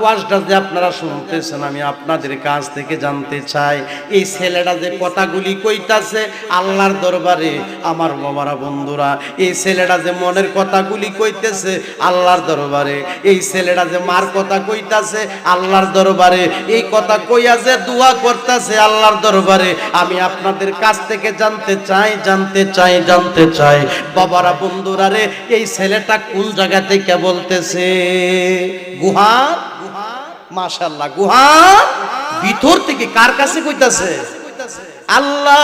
ওয়াজটা যে আপনারা শুনতেছেন, আমি আপনাদের কাছ থেকে জানতে চাই, এই ছেলেটা যে কথাগুলি কইতাছে আল্লাহর দরবারে, আমার বাবারা বন্ধুরা, এই ছেলেটা যে মনের কথাগুলি কইতেছে আল্লাহর দরবারে, এই ছেলেটা যে মার কথা কইতাছে আল্লাহর দরবারে, এই কথা কইয়া যে দোয়া করতেছে আল্লাহর দরবারে, আমি আপনাদের কাছ থেকে জানতে চাই বাবারা বন্ধুরা রে, এই ছেলেটা কোন জায়গা থেকে বলতেছে? গুহা, মাশাআল্লাহ, গুহা ভিতর থেকে কার কাছে কইতাছে? আল্লাহ,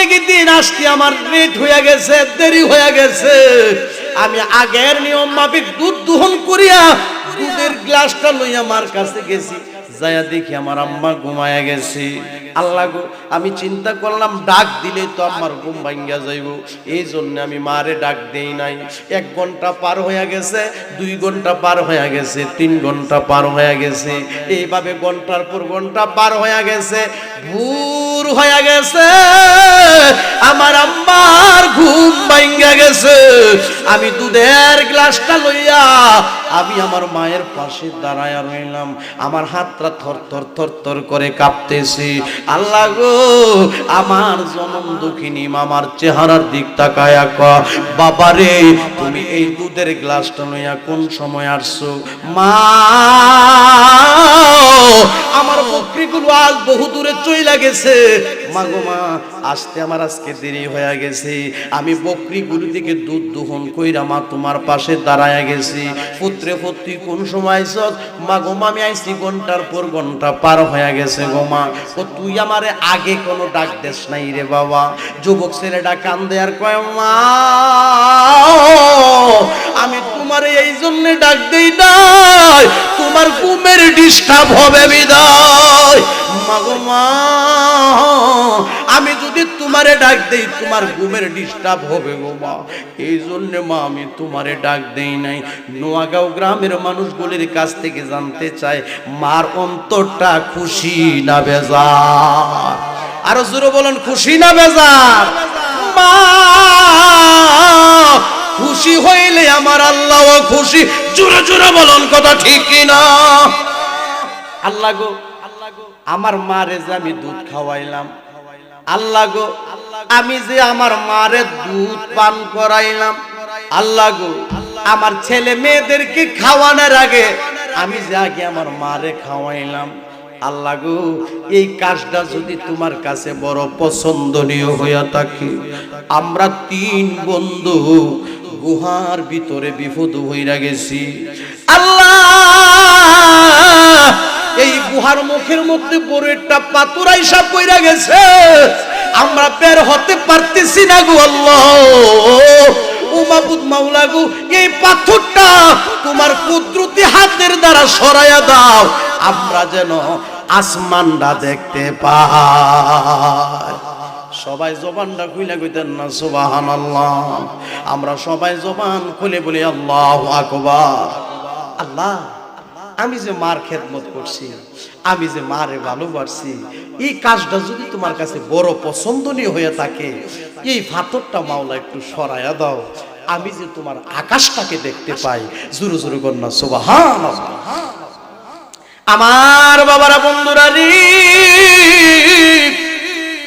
একদিন আসতে আমার লেট হয়ে গেছে, দেরি হয়ে গেছে, আমি আগের নিয়ম মাফিক দুধ দোহন করিয়া দুধের গ্লাসটা লইয়া আমার কাছে গেছি, যায়া দেখি আমার আম্মা ঘুমায়া গেছে। আল্লাহ গো, আমি চিন্তা করলাম ডাক দিলে তো আমার ঘুম ভাঙ্গা যাইব, এই জন্য আমি মারে ডাক দেই নাই। 1 ঘন্টা পার হয়ে গেছে, 2 ঘন্টা পার হয়ে গেছে, 3 ঘন্টা পার হয়ে গেছে, এইভাবে ঘন্টার পর ঘন্টা পার হয়ে গেছে, ভোর হয়ে গেছে, আমার আম্মার ঘুম ভাঙ্গা গেছে। আমি দুধের গ্লাসটা লইয়া আমি আমার মায়ের পাশে দাঁড়ায়া রইলাম, আমার হাতটা থর থর থর থর করে কাঁপতেছে। আল্লাহ গো, আমার জনম দুঃখিনী মামার চেহারার দিক তাকায়া কয়, বাবারে তুমি এই দুধের গ্লাসটা লইয়া কোন সময় আসছো? মা, আমার বকরিগুলো আজ বহু দূরে চইলা গেছে, মা গো মা, আসতে আমার আজকে দেরি হয়ে গেছে, আমি বকরিগুলো থেকে দুধ দোহন কইরা মা তোমার পাশে দাঁড়ায়া গেছি। পুত্রে পুত্রী কোন সময় আইছস? মা গো মা, আমি আইছি ঘন্টার পর ঘন্টা পার হয়ে গেছে গো মা। ও তুই আমারে আগে কোনো ডাক দেস নাই রে বাবা? যুবক ছেলেটা কান্দে আর কয়, মা আমি তোমারে এই জন্য ডাক দেই নাই, তোমার ঘুমের ডিস্টার্ব হবে বিদায়। মা গো মা, আমি যদি তোমারে ডাক দেই তোমার ঘুমের ডিস্টার্ব হবে গো মা, এই জন্য মা আমি তোমারে ডাক দেই নাই। নোয়াগাঁও গ্রামের মানুষগুলির কাছ থেকে জানতে চাই, মার অন্তরটা খুশি না বেজার? আরো জোরে বলেন, খুশি না বেজার? মা খুশি হইলে আমার আল্লাহও খুশি। জোরে জোরে বলুন, কথা ঠিক কিনা? আল্লাহ গো, আমার মারে যে আমি দুধ খাওয়াইলাম, আল্লাহ গো, আমি যে আমার মারে দুধ পান করাইলাম, আল্লাহ গো, আমার ছেলে মেয়েদেরকে খাওয়ানোর আগে আমি যে আগে আমার মারে খাওয়াইলাম, আল্লাহ গো, এই কাজটা যদি তোমার কাছে বড় পছন্দনীয় হইয়া থাকে, আমরা 3 বন্ধু গুহার ভিতরে বিপদ হইরা গেছি। আল্লাহ, এই গুহার মুখের মধ্যে বড় একটা পাথর আইসা পইরা গেছে, আমরা বের হতে পারতেছি না গো আল্লাহ। ও মাবুদ মাওলা গো, এই পাথরটা তোমার কুদরতি হাতের দ্বারা সরাইয়া দাও, আমরা যেন আসমানটা দেখতে পাই। সবাই জবানটা খুলে কইতেন না সুবহানাল্লাহ? আমরা সবাই জবান খুলে বলি আল্লাহু আকবার। আল্লাহ, আমি যে মার খেদমত করছি, আমি যে মারে ভালোবাসি, এই কাজটা যদি তোমার কাছে বড় পছন্দনীয় হয়ে থাকে, এই পাথরটা মাওলা একটু সরাইয়া দাও, আমি যে তোমার আকাশটাকে দেখতে পাই। জোরে জোরে কন্যা সুবহানাল্লাহ। আমার বাবারা বন্ধুরা রে,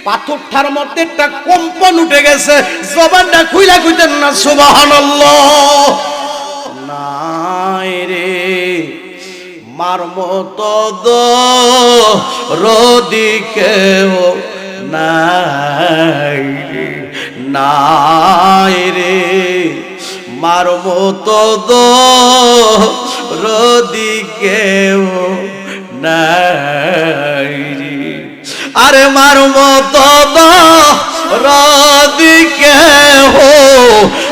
পাথরটার মধ্যে একটা কম্পন উঠে গেছে, জবানটা খুইলা কইতেন না সুবহানাল্লাহ? নাই রে মার মতো রদিকেও নাই রে, নাই রে মার মতো রদিকেও নাই রে, আরে মার মতো রদিকেও,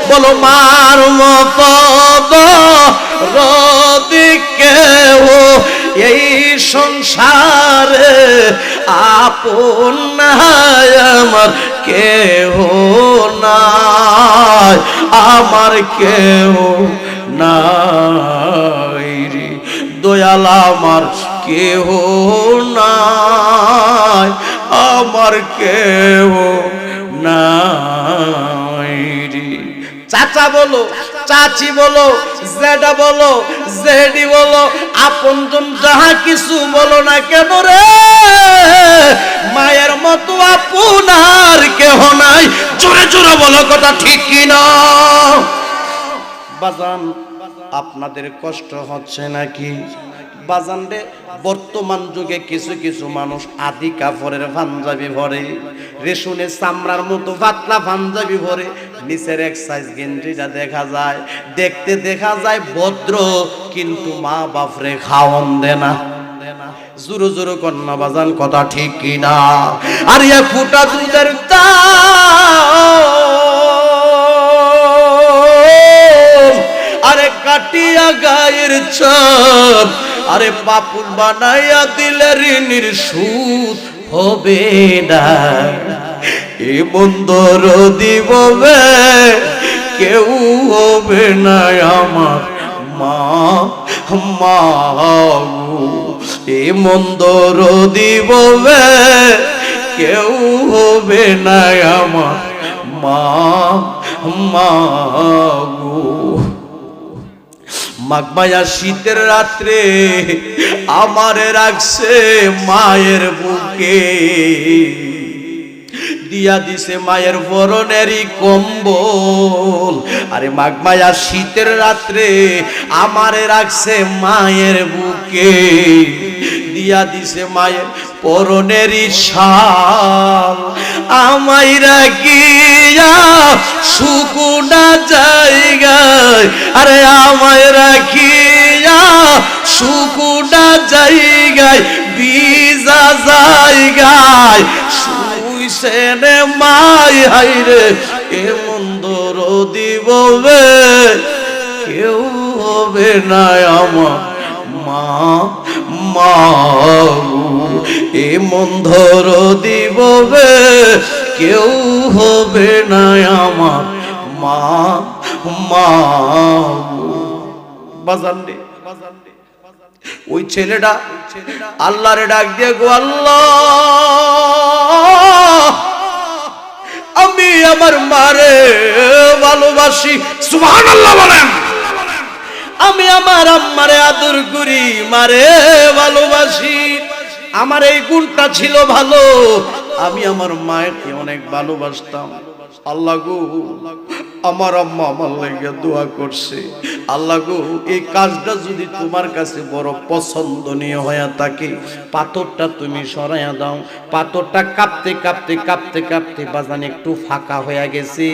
বলো মার মতো রদিকেও এই সংসারে আপন নাই আমার কেহ নাই, আমার কেহ নাই রে দয়াল, আমার কেহ নাই, আমার কেউ নাই রে। চাচা বলো, চাচি বলো, জেঠা বলো, জেঠি বলো, আপনজন যাহা কিছু বলো না কেন রে, মায়ের মতো আপনার কেহ নাই। জোরে জোরে বলো, কথা ঠিক কিনা? বাজান আপনাদের কষ্ট হচ্ছে নাকি? বাজান রে, বর্তমান যুগে কিছু কিছু মানুষ আদি কাপড়ের পাঞ্জাবি পরে, রেশমের চামড়ার মতো পাতলা পাঞ্জাবি পরে, নিচের এক সাইজ গেঞ্জিটা দেখা যায়, দেখতে দেখা যায় ভদ্র, কিন্তু মা বাপরে খাওয়ান দেয় না। জোরে জোরে কন্যা বাজান, কথা ঠিক কিনা? আর এক ফুটা দুধের দাম, আরে কাটিয়া গায়ের চাপ, আরে পাপুল বানাইয়া দিলে ঋণের সুদ হবে না। এ বন্দর দিববে কেউ হবে না আমার মা, মা এ বন্দর দিববে কেউ হবে না আমার মা, মা মাঘমায়া শীতের রাত্রে আমারে রাখছে মায়ের বুকে, দিয়া দিছে মায়ের বরণেরই কম্বল। আরে মাঘমায়া শীতের রাত্রে আমারে রাখছে মায়ের বুকে, দিয়া দিছে মায়ের পরনেরই শাল। আমায় রাখিয়া সুকুনা জায়গায়, আরে আমায় রাখিয়া সুকুনা জায়গায়, বিজা জায়গায় শুইছেনে মাই হাইরে। এ মন্দর দিববে কেউ হবে না আমার মা, মা এ মন্ধর দিববে কেউ হবে না আমার মা, মা বাজান রে। ওই ছেলেটা আল্লাহরে ডাক দিয়ে, গো আল্লাহ, আমি আমার মারে ভালোবাসি। সুবহানাল্লাহ বলেন। আমি আমার আম্মারে আদর করি, মারে ভালোবাসি। আমার এই গুণটা ছিল ভালো, আমি আমার মায়েরকে অনেক ভালোবাসতাম। আল্লাহ গো, আমার আম্মা আমার লাগি দোয়া করছে। আল্লাহ গো, এই কাজটা যদি তোমার কাছে বড় পছন্দনীয় হয়ে থাকে, পাথরটা তুমি সরাইয়া দাও। পাথরটা কাঁপতে কাঁপতে কাঁপতে কাঁপতে বাজান একটু ফাঁকা হয়ে গেছে,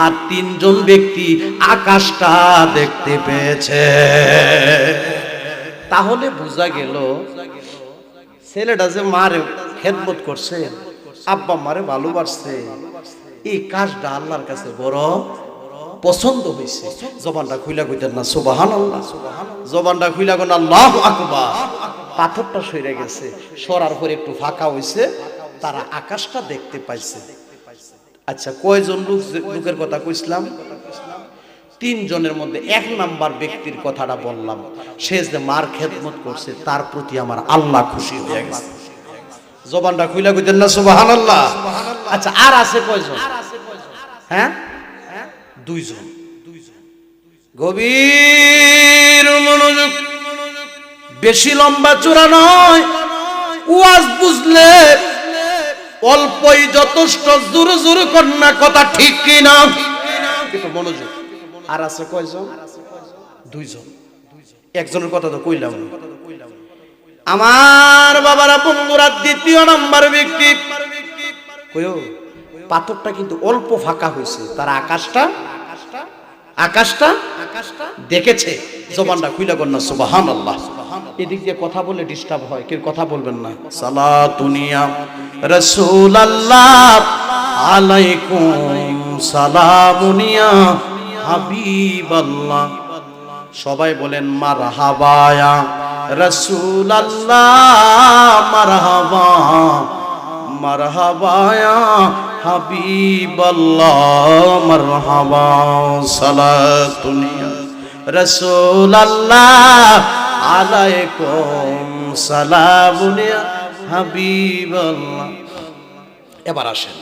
আর তিনজন ব্যক্তি আকাশটা দেখতে পেয়েছে। তাহলে বোঝা গেল ছেলেটা যে মারে খেদমত করছে, আব্বা মারে ভালোবাসছে, এই কাজটা আল্লাহর কাছে বড় পছন্দ হয়েছে। জবানটা খুইলা কইতেন না সুবহানাল্লাহ? জবানটা খুইলা কোন আল্লাহু আকবার। পাথরটা সরে গেছে, সরার পরে একটু ফাঁকা হয়েছে, তারা আকাশটা দেখতে পাইছে। আচ্ছা, কয়জন লোকের কথা কইছিলাম? তিনজনের মধ্যে এক নাম্বার ব্যক্তির কথাটা বললাম। সে যে মার খেদমত করছে, তার প্রতি আমার আল্লাহ খুশি হয়ে গেছে। জবানটা খুইলা কইতেন না সুবহানাল্লাহ? আচ্ছা, আর আছে কয়জন? হ্যাঁ, দুইজন। গভীর মনোযোগ, বেশি লম্বা চূড়া নয়, ওয়াজ বুঝলে অল্পই যথেষ্ট। জোরে জোরে কন্যা, কথা ঠিক কিনা? একটু মনোযোগ। আর আছে কয়জন? দুইজন। একজনের কথা তো কইলাম। আমার বাবারা, বন্ধুরা, দ্বিতীয় নাম্বার ব্যক্তি কইও, পাথরটা কিন্তু অল্প ফাঁকা হয়েছে, তারা আকাশটা দেখেছে। জবানটা খুইলা কর না সুবহানাল্লাহ। এদিক দিয়ে কথা বলে ডিস্টার্ব হয়, কেউ কথা বলবেন না। সালাতুনিয়া রাসূলুল্লাহ আলাইকুম সালামুনিয়া হাবিবাল্লাহ। সবাই বলেন মারহাবা ইয়া রাসূলুল্লাহ, মারহাবা মারহাবা ইয়া হাবিবাল্লাহ, মারহাবা। সালাতুনিয়া রাসূলুল্লাহ আলাইকুম সালামুনিয়া হাবিবাল্লাহ। এবার আসেন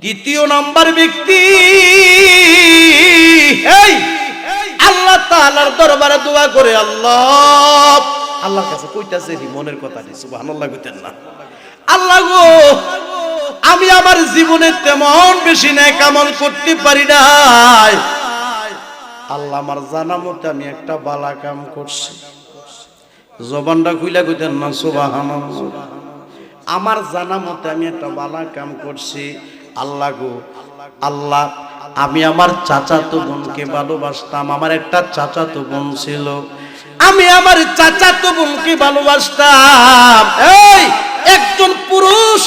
দ্বিতীয় নাম্বার ব্যক্তি, এই আল্লাহ তাআলার দরবারে দোয়া করে আল্লাহর কাছে কইতাছে মনের কথাটি, সুবহানাল্লাহ কইতেন না? আল্লাহ গো, আমি আমার জীবনে তেমন বেশি নেক আমল করতে পারি নাই, আল্লাহ আমার জানা মতে আমি একটা বালা কাম করছি। জবানটা খুইলা কইতেন না সুবহানাল্লাহ? আমার জানা মতে আমি একটা বালা কাম করছি। আল্লাহ গো, আল্লাহ আমি আমার চাচাতো বোনকে ভালোবাসতাম, আমার একটা চাচাতো বোন ছিল, আমি আমার চাচাতো বোনকে ভালোবাসতাম। এই একজন পুরুষ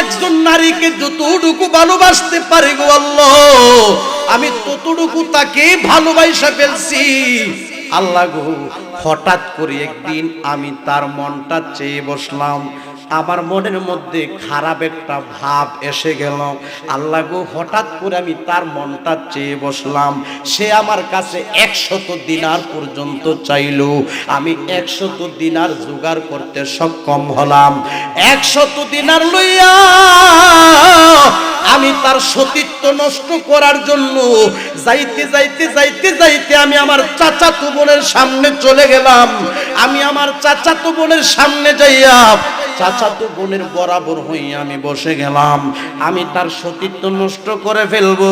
একজন নারীকে যতটুকু ভালোবাসতে পারে গো আল্লাহ, আমি ততটুকু তাকে ভালোবাসা ফেলছি। আল্লাহ গো, হঠাৎ করে একদিন আমি তার মনটা চেয়ে বসলাম, আমার মনের মধ্যে খারাপ একটা ভাব এসে গেল। আল্লাহ গো, হঠাৎ করে আমি তার মনটা চেয়ে বসলাম, সে আমার কাছে 100 দিনার পর্যন্ত চাইলো, আমি 100 দিনার জোগাড় করতে সক্ষম হলাম। 100 দিনার লইয়া আমি তার সতীত্ব নষ্ট করার জন্য যাইতে যাইতে যাইতে যাইতে আমি আমার চাচাতো বোনের সামনে চলে গেলাম। আমি আমার চাচাতো বোনের সামনে যাইয়া চাচাতো বোনের বরাবর হইয়া আমি বসে গেলাম। আমি তার সতীত্ব নষ্ট করে ফেলবো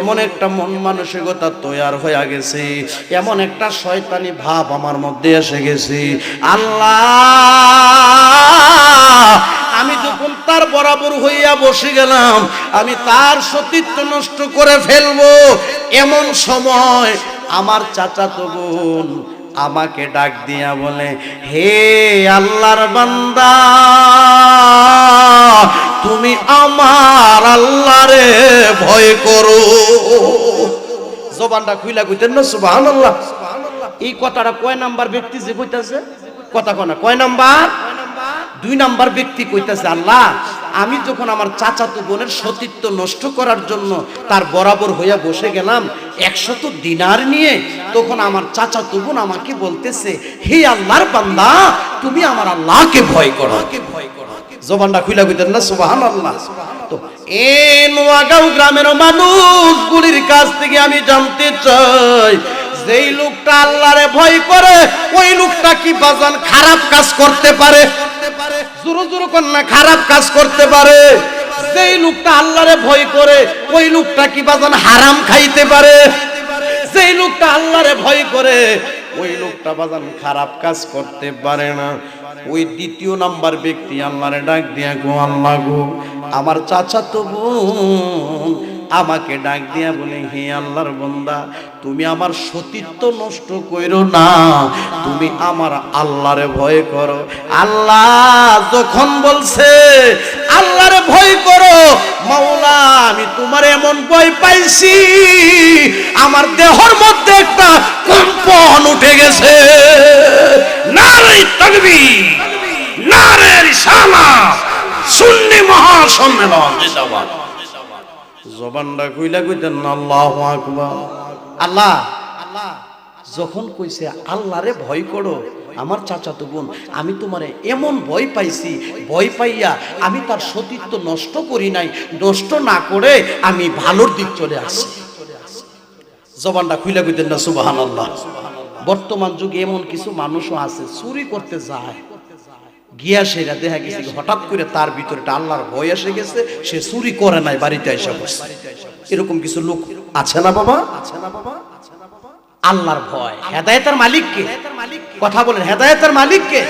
এমন একটা মন মানসিকতা তৈরি হয়ে গেছে, এমন একটা শয়তানি ভাব আমার মধ্যে এসে গেছে। আল্লাহ, আমি যখন তার বরাবর হইয়া বসে গেলাম, আমি তার সতীত্ব নষ্ট করে ফেলবো এমন সময় আমার চাচাতো বোন আমাকে ডাক দিয়া বলে, হে আল্লাহর বান্দা, তুমি আমার আল্লাহরে ভয় করো। জবানটা খুইলা কইতেন না সুবহানাল্লাহ? এই কথাটা কয় নাম্বার ব্যক্তি যে কইতাছে? কথা কয় না, কয় নাম্বার? 2 নাম্বার ব্যক্তি কইতাছে, আল্লাহ আমি যখন আমার চাচাতো বোনের সতীত্ব নষ্ট করার জন্য তার বরাবর হইয়া বসে গেলাম 100 দিনার নিয়ে, তখন আমার চাচাতো বোন আমাকে বলতেছে, হে আল্লাহর বান্দা, তুমি আমার আল্লাহকে ভয় করো। জবানটা খুইলা কইতেন না সুবহানাল্লাহ? তো এই নোয়াগাঁও গ্রামের মানুষগুলির কাছ থেকে আমি জানতে চাই, যেই লোকটা আল্লাহরে ভয় করে ওই লোকটা কি বাজান খারাপ কাজ করতে পারে? জোরে জোরে কোন না, খারাপ কাজ করতে পারে? যেই লোকটা আল্লাহরে ভয় করে ওই লোকটা কি বাজান হারাম খাইতে পারে? যেই লোকটা আল্লাহরে ভয় করে ওই লোকটা বাজান খারাপ কাজ করতে পারে না। ওই দ্বিতীয় নাম্বার ব্যক্তি আল্লাহরে ডাক দিয়া, গো আল্লাহ গো, আমার চাচাতো বোন আমাকে ডাক দিয়া বলে, হে আল্লাহর বান্দা, তুমি আমার সতীত্ব নষ্ট কইরো না, তুমি আমার আল্লাহরে ভয় করো। আল্লাহ যখন বলছে আল্লাহরে ভয় করো, মাওলা আমি তোমার এমন ভয় পাইছি আমার দেহর মধ্যে একটা কম্পন উঠে গেছে। নারে তাকবীর, নারে রিসালাত, সুন্নি মহাসম্মেলন জিন্দাবাদ। জবানটা কইলা কইতেন না আল্লাহু আকবার? আল্লাহ যখন কইছে আল্লাহরে ভয় করো আমার চাচাতো বোন, আমি তোমারে এমন ভয় পাইছি, ভয় পাইয়া আমি তার সতীত্ব নষ্ট করি নাই, নষ্ট না করে আমি ভালোর দিক চলে আসি। জবানটা খুইলা কইতেন না সুবহানাল্লাহ? বর্তমান যুগে এমন কিছু মানুষও আছে চুরি করতে যায়, গিয়া সেটা দেখা গেছে হঠাৎ করে তার ভিতরে আল্লাহর ভয় এসে গেছে, সে চুরি করে নাই, বাড়িতে এসে বসে। এরকম কিছু লোক আছে না বাবা? আল্লাহর ভয়, হেদায়েতের মালিক কে? কথা বলেন, হেদায়েতের মালিক কে?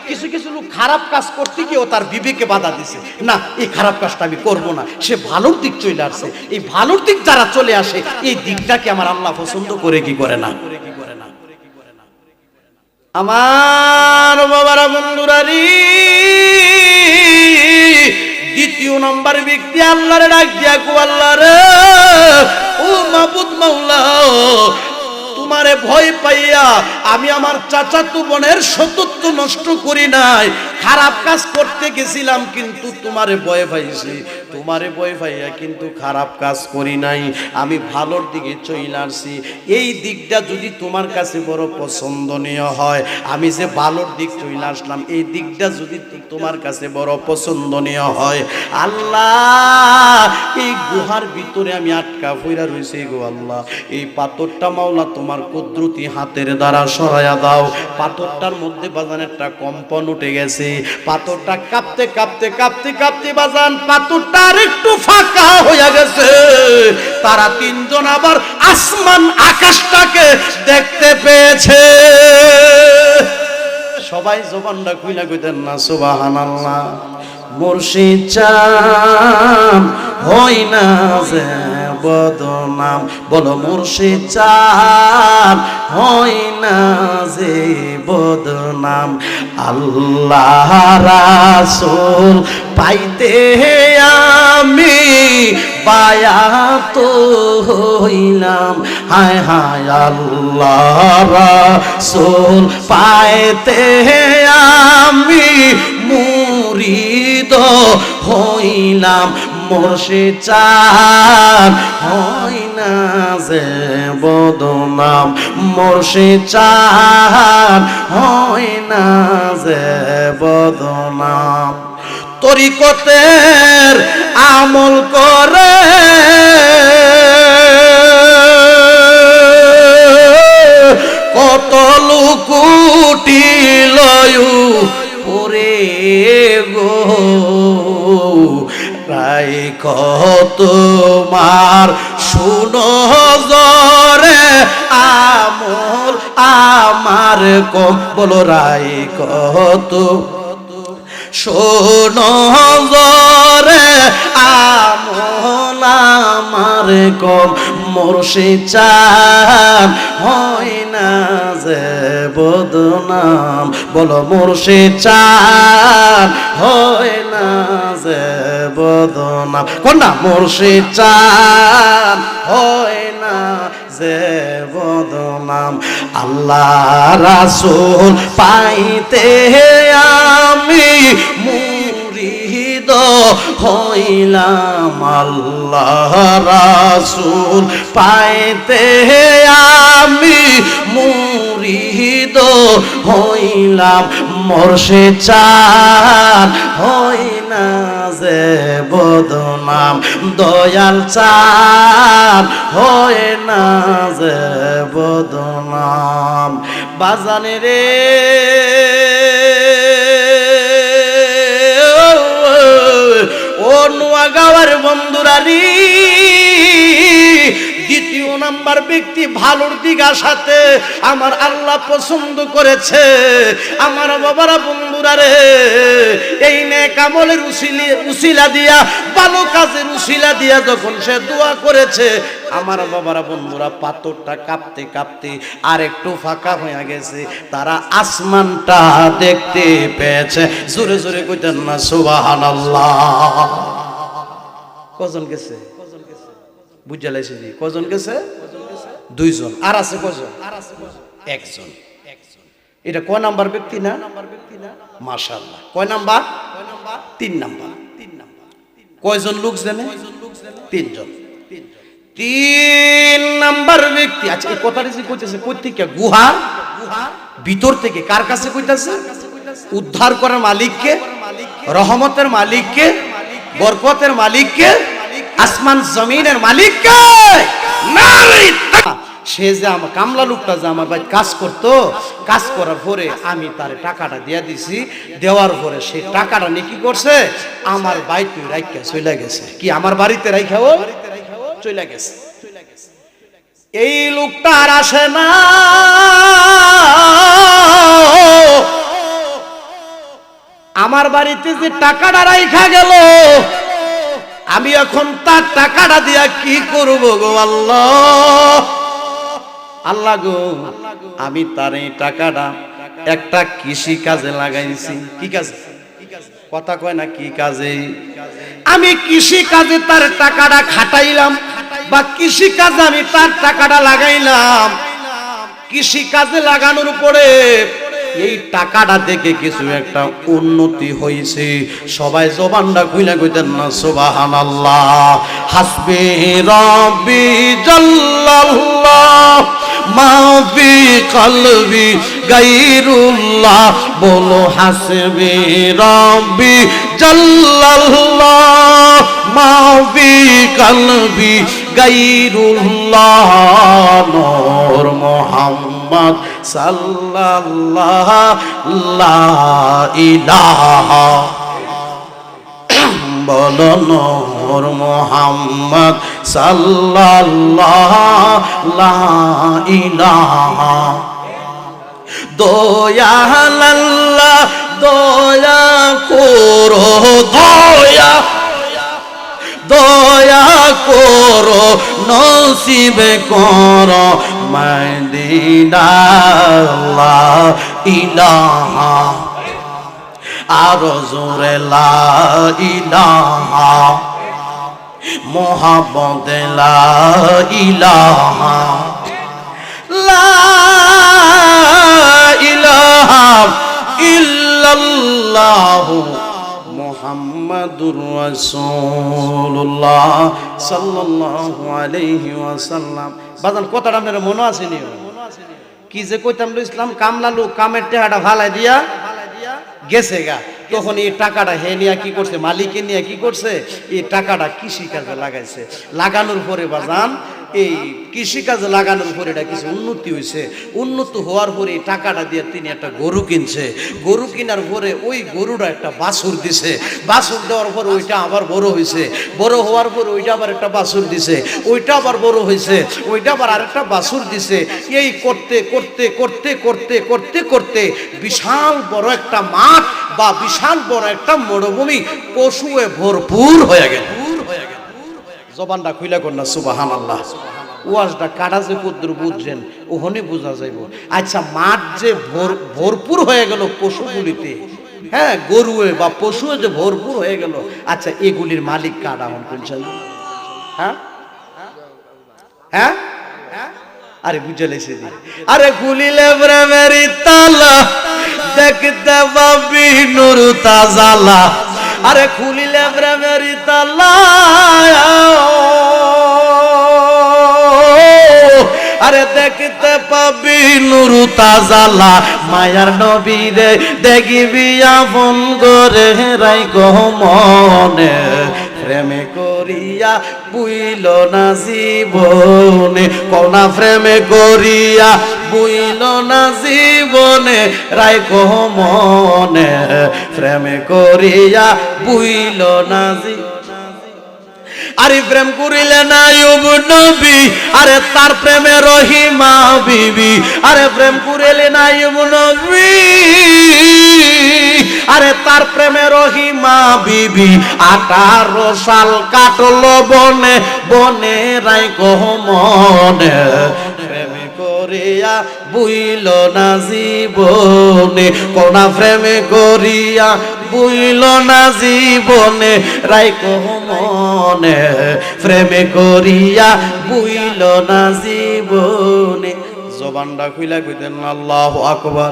কিছু কিছু লোক খারাপ কাজ করতে গিয়ে তার বিবেকে বাধা দিছে, না এই খারাপ কাজটা আমি করব না, সে ভালোর দিক চলে আসছে। এই ভালোর দিক যারা চলে আসে এই দিকটাকে আমার আল্লাহ পছন্দ করে কি করে না? আমার বাবারা বন্ধুরা রে, দ্বিতীয় নম্বর ব্যক্তি আল্লাহরে ডাক দিয়া, গো আল্লাহ রে, ও মাবুদ মাওলা, তোমারে ভয় পাইয়া আমি আমার চাচাতো বোনের সতীত্ব নষ্ট করি নাই, খারাপ কাজ করতে গেছিলাম কিন্তু তোমারে ভয় পাইছি, তোমারে ভয় পাইয়া কিন্তু খারাপ কাজ করি নাই, আমি ভালোর দিকে চলে আসছি। এই দিকটা যদি তোমার কাছে বড় পছন্দনীয় হয়, আমি যে ভালোর দিক চলে আসলাম, এই দিকটা যদি তোমার কাছে বড় পছন্দনীয় হয়, আল্লাহ এই গুহার ভিতরে আমি আটকা পইরা রইছি গো আল্লাহ, এই পাথরটা মাওলা তোমার কুদরতি হাতের দ্বারা সরাইয়া দাও। পাথরটার মধ্যে বাজান একটা কম্পন উঠে গেছে, পাথরটা কাঁপতে কাঁপতে কাঁপতে কাঁপতে বাজান পাথরটা আর একটু ফাঁকা হয়ে গেছে। তারা তিনজন আবার আসমান আকাশটাকে দেখতে পেয়েছে। সবাই জবানটা খুইলা কইতেন না সুবহানাল্লাহ। মুর্শিদ চান হই না যে বদনাম, বলো মুর্শিদ চান হই না যে বদনাম। আল্লাহ রাসূল পাইতে আমি বায়াত হইলাম, হায় হায় আল্লাহ রাসূল পাইতে আমি মুরিদ হইলাম। মুর্শিদ চান হই না যে বদনাম, মুর্শিদ চান হই না যে বদনাম। তরিকতের আমল করে কত লুকুটি লয়ু ওরে গো, রাই কত মার শুনো জরে আমল আমার কম, বলো রাই কত শোনো জরে আমল আমার কম। মুর্শিদ চান হয় না যে বদনাম, বলো মুর্শিদ চান হয় না যে বদনাম। কোনটা? মুর্শিদ চান হয় না যে বদনাম। আল্লাহ রাসূল পাইতে আমি মুরিদ হইলাম, আল্লাহ রাসূল পাইতে আমি মুরিদ হইলাম। মুর্শিদ চান হই না যে বদনাম, দয়াল চান হয় না যে বদনাম। বাজানে রে ও নোয়াগাঁওয়ের বন্ধুরা রে, দ্বিতীয় নাম্বার ব্যক্তি ভালোর দিক আসাতে আমার আল্লাহ পছন্দ করেছে। আমার বাবারা বন্ধুরা রে, এই নেক আমলের উসিলা দিয়া, ভালো কাজের উসিলা দিয়া যখন সে দোয়া করেছে, আমার বাবারা বন্ধুরা পাথরটা কাঁপতে কাঁপতে আর একটু ফাঁকা হয়ে গেছে, তারা আসমানটা দেখতে পেয়েছে। জোরে জোরে কইতেন না সুবহানাল্লাহ। কজন গেছে? বুঝা লাইছে জি, কজন গেছে? দুইজন। আর আছে কজন? একজন। এটা কয় নাম্বার ব্যক্তি না? মাশাআল্লাহ। কয় নাম্বার? 3 নাম্বার। কয়জন লোক জানে? 3 জন। 3 নাম্বার ব্যক্তি। আচ্ছা এই কথাটা যে কইতেছে কই থেকে? গুহার ভিতর থেকে। কার কাছে কইতাছে? উদ্ধার করার মালিককে, রহমতের মালিককে, বরকতের মালিককে, আসমান জমিনের মালিককে। সে যে আমার কামলা লোকটা যে আমার ভাই কাজ করতো, কাজ করার পরে আমি তার টাকাটা দিয়ে দিছি, দেওয়ার পরে সে টাকাটা নিয়ে কি করছে? আমার বাড়িতে রাইখা চলে গেছে। কি আমার বাড়িতে রাইখা ও চলে গেছে। এই লোকটা আর আসে না। আমার বাড়িতে যে টাকাটা রাইখা গেল, আমি এখন তার টাকাটা দিয়া কি করব গো আল্লাহ? আল্লাহ গো, আমি তার এই টাকাটা একটা কৃষি কাজে লাগাইছি। কি কাজে? কথা কয় না কি কাজে? আমি কৃষি কাজে তার টাকাটা খাটাইলাম, বা কৃষি কাজে আমি তার টাকাটা লাগাইলাম। কৃষি কাজে লাগানোর পরে এই টাকাটা থেকে কিছু একটা উন্নতি হয়েছে। সবাই জবানটা খুইলা কইতেন না সুবহানাল্লাহ। হাসবি রাব্বি জাল্লাল্লাহ মা ফি কলবি গায়রুল্লাহ। বলো হাসবি রাব্বি জাল্লাল্লাহ মা ফি কলবি গায়রুল্লাহ। নূর মুহাম্মদ সাল্লাল্লাহু লা ইলাহা। বলো নূর মুহাম্মদ সাল্লাল্লাহু লা ইলাহা। দয়াল আল্লাহ দয়া করো, দয়া করো নসিব করো মদিনা লা ইলাহা। আরো জোরে লা ইলাহা মুহাম্মদ লা ইলাহা। লা ইলাহা ইল্লাল্লাহ মুহাম্মাদুর রাসূলুল্লাহ সাল্লাল্লাহু আলাইহি ওয়াসাল্লাম। বাজান কথাটা আপনার মনে আছে নি? কি যে কইতাম ইসলাম কামলা লোক কামের টেহাটা ফালাই দিয়া গেছে গা। তখন এই টাকাটা হে নিয়ে কি করছে, মালিকে নিয়ে কি করছে, এই টাকাটা কৃষি কাজে লাগাইছে। লাগানোর পরে বাজান এই কৃষি কাজে লাগানোর পরে এটা কিছু উন্নতি হয়েছে। উন্নতি হওয়ার পরে এই টাকাটা দিয়ে তিনি একটা গরু কিনছে। গরু কেনার পরে ওই গরুটা একটা বাছুর দিছে। বাছুর দেওয়ার পর ওইটা আবার বড় হয়েছে। বড় হওয়ার পর ওইটা আবার একটা বাছুর দিছে। ওইটা আবার বড় হয়েছে। ওইটা আবার আরেকটা বাছুর দিছে। এই করতে করতে করতে করতে করতে করতে বিশাল বড় একটা মাঠ বা বিশাল বড় একটা মরুভূমি পশুয়ে ভরপুর হয়ে গেল। জবানটা খুইলা কর না সুবহানাল্লাহ। ওয়াজটা কাটা যে কদ্দুর বুঝছেন ওখানে বোঝা যাইব। আচ্ছা, মাঠ যে ভরপুর হয়ে গেল পশুগুলিতে, হ্যাঁ গরুয়ে বা পশুয়ে যে ভরপুর হয়ে গেল, আচ্ছা এগুলির মালিক কারা হন বলছেন? হ্যাঁ হ্যাঁ আরে বুঝে লেছে দি। আরে খুলিলে প্রেমেরি তালা দেখতে পাবি নূর তাজালা। আরে খুলিলে প্রেমেরি তালা, আরে দেখতে পাবি নূর তাজালা। মায়ার নবী রে দেখিবি আপন করে রাইখো মনে। প্রেমে করিয়া বুইল না জীবনে, কোনা প্রেমে করিয়া বুইল না জীবনে রাইখো মনে। প্রেমে করিয়া বুইল না জীবনে। আরে প্রেম করিলে না আইয়ুব নবী, আরে তার প্রেমে রহিমা বিবি। আরে প্রেম করিলে না আইয়ুব নবী, আরে তার প্রেমে রহিমা বিবি। 18 সাল কাটলো বনে বনে রাইখো মনে। প্রেমে করিয়া বুইল না জীবনে, কোনা প্রেমে করিয়া বুইল না জীবনে রাইখো মনে। প্রেমে করিয়া বুইল না জীবনে। জবানটা খুইলা কইতেন আল্লাহু আকবার।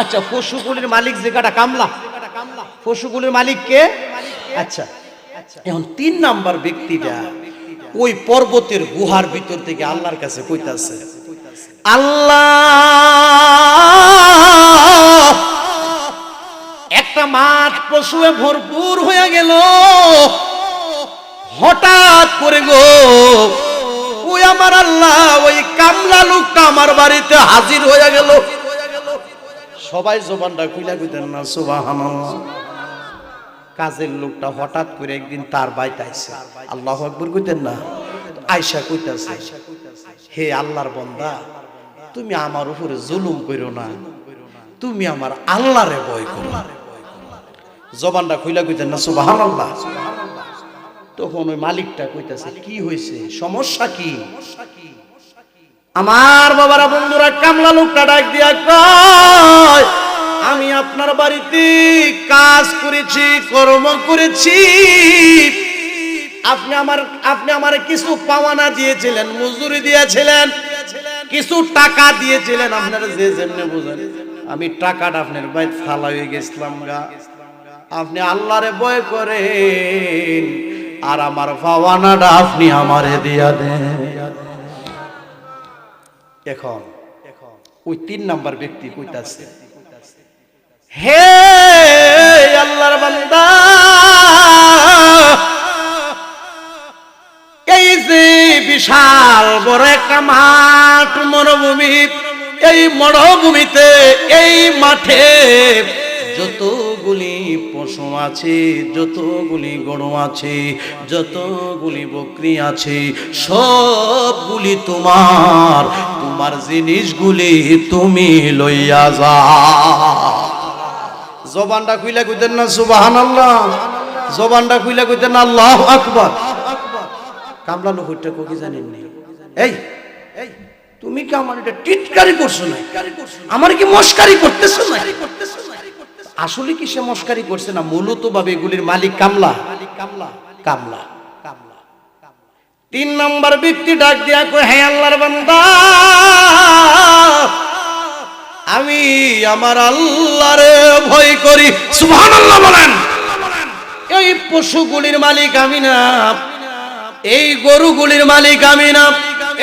আচ্ছা, পশুগুলির মালিক যে কাটা কামলা, পশুগুলির মালিক কে? আচ্ছা, এখন 3 নাম্বার ব্যক্তিটা ওই পর্বতের গুহার ভিতর থেকে আল্লাহর কাছে কইতাছে, আল্লাহ একটা মাঠ পশুয়ে ভরপুর হয়ে গেল, হঠাৎ করে গো ওই আমার আল্লাহ ওই কামলা লোকটা আমার বাড়িতে হাজির হয়ে গেল। সবাই জবানটা খুইলা কইতেন না সুবহানাল্লাহ। কাজের লোকটা হঠাৎ করে একদিন তার বাড়িতে আইছে। আল্লাহু আকবার কইতেন না। আয়েশা কইতাছে, হে আল্লাহর বান্দা, তুমি আমার উপরে জুলুম কইরো না, তুমি আমার আল্লাহরে ভয় করো। জবানটা খুইলা কইতেন না সুবহানাল্লাহ। তখন ওই মালিকটা কইতাছে, কি হয়েছে, সমস্যা কি? আমার বাবারা বন্ধুরা, কামলা লোকটা ডাক দিয়া কয়, আমি আপনার বাড়িতে কাজ করেছি, কর্ম করেছি, আপনি আমার কিছু পাওয়ানা দিয়েছিলেন, মজুরি দিয়েছিলেন, কিছু টাকা দিয়েছিলেন, আপনারা যে যেমনে বুঝেন, আমি টাকাটা আপনার ভাই ফালা হয়ে গেছিলাম গা, আপনি আল্লাহরে ভয় করেন আর আমার পাওয়ানাটা আপনি আমারে দিয়া দেন। এখন ওই 3 নাম্বার ব্যক্তি কইতাছে, হে আল্লাহর বান্দা, এই যে বিশাল বড় একটা মাঠ, মরুভূমি, এই মরুভূমিতে এই মাঠে যতগুলি পশু আছে, যতগুলি গরু আছে, যতগুলি বকরি আছে, সবগুলি তোমার, তোমার জিনিসগুলি তুমি লইয়া যাও। জবানটা খুইলা কইতেন না সুবহানাল্লাহ, জবানটা খুইলা কইতেন না আল্লাহু আকবার। কামলা লোকটা কি জানেন নি? এই এই তুমি কি আমার এটা টিটকারি করছো না? আমার কি মস্কারি করতেছো না? আসলে কি সে মস্কারি করছে না? মূলত ভাবে এগুলির মালিক কামলা, কামলা, কামলা, কামলা। 3 নাম্বার ব্যক্তি ডাক দিয়া কয়, হে আল্লাহর বান্দা, আমি আমার আল্লাহরে ভয় করি। সুবহানাল্লাহ বলেন। এই পশুগুলির মালিক আমি না, এই গরুগুলির মালিক আমি না,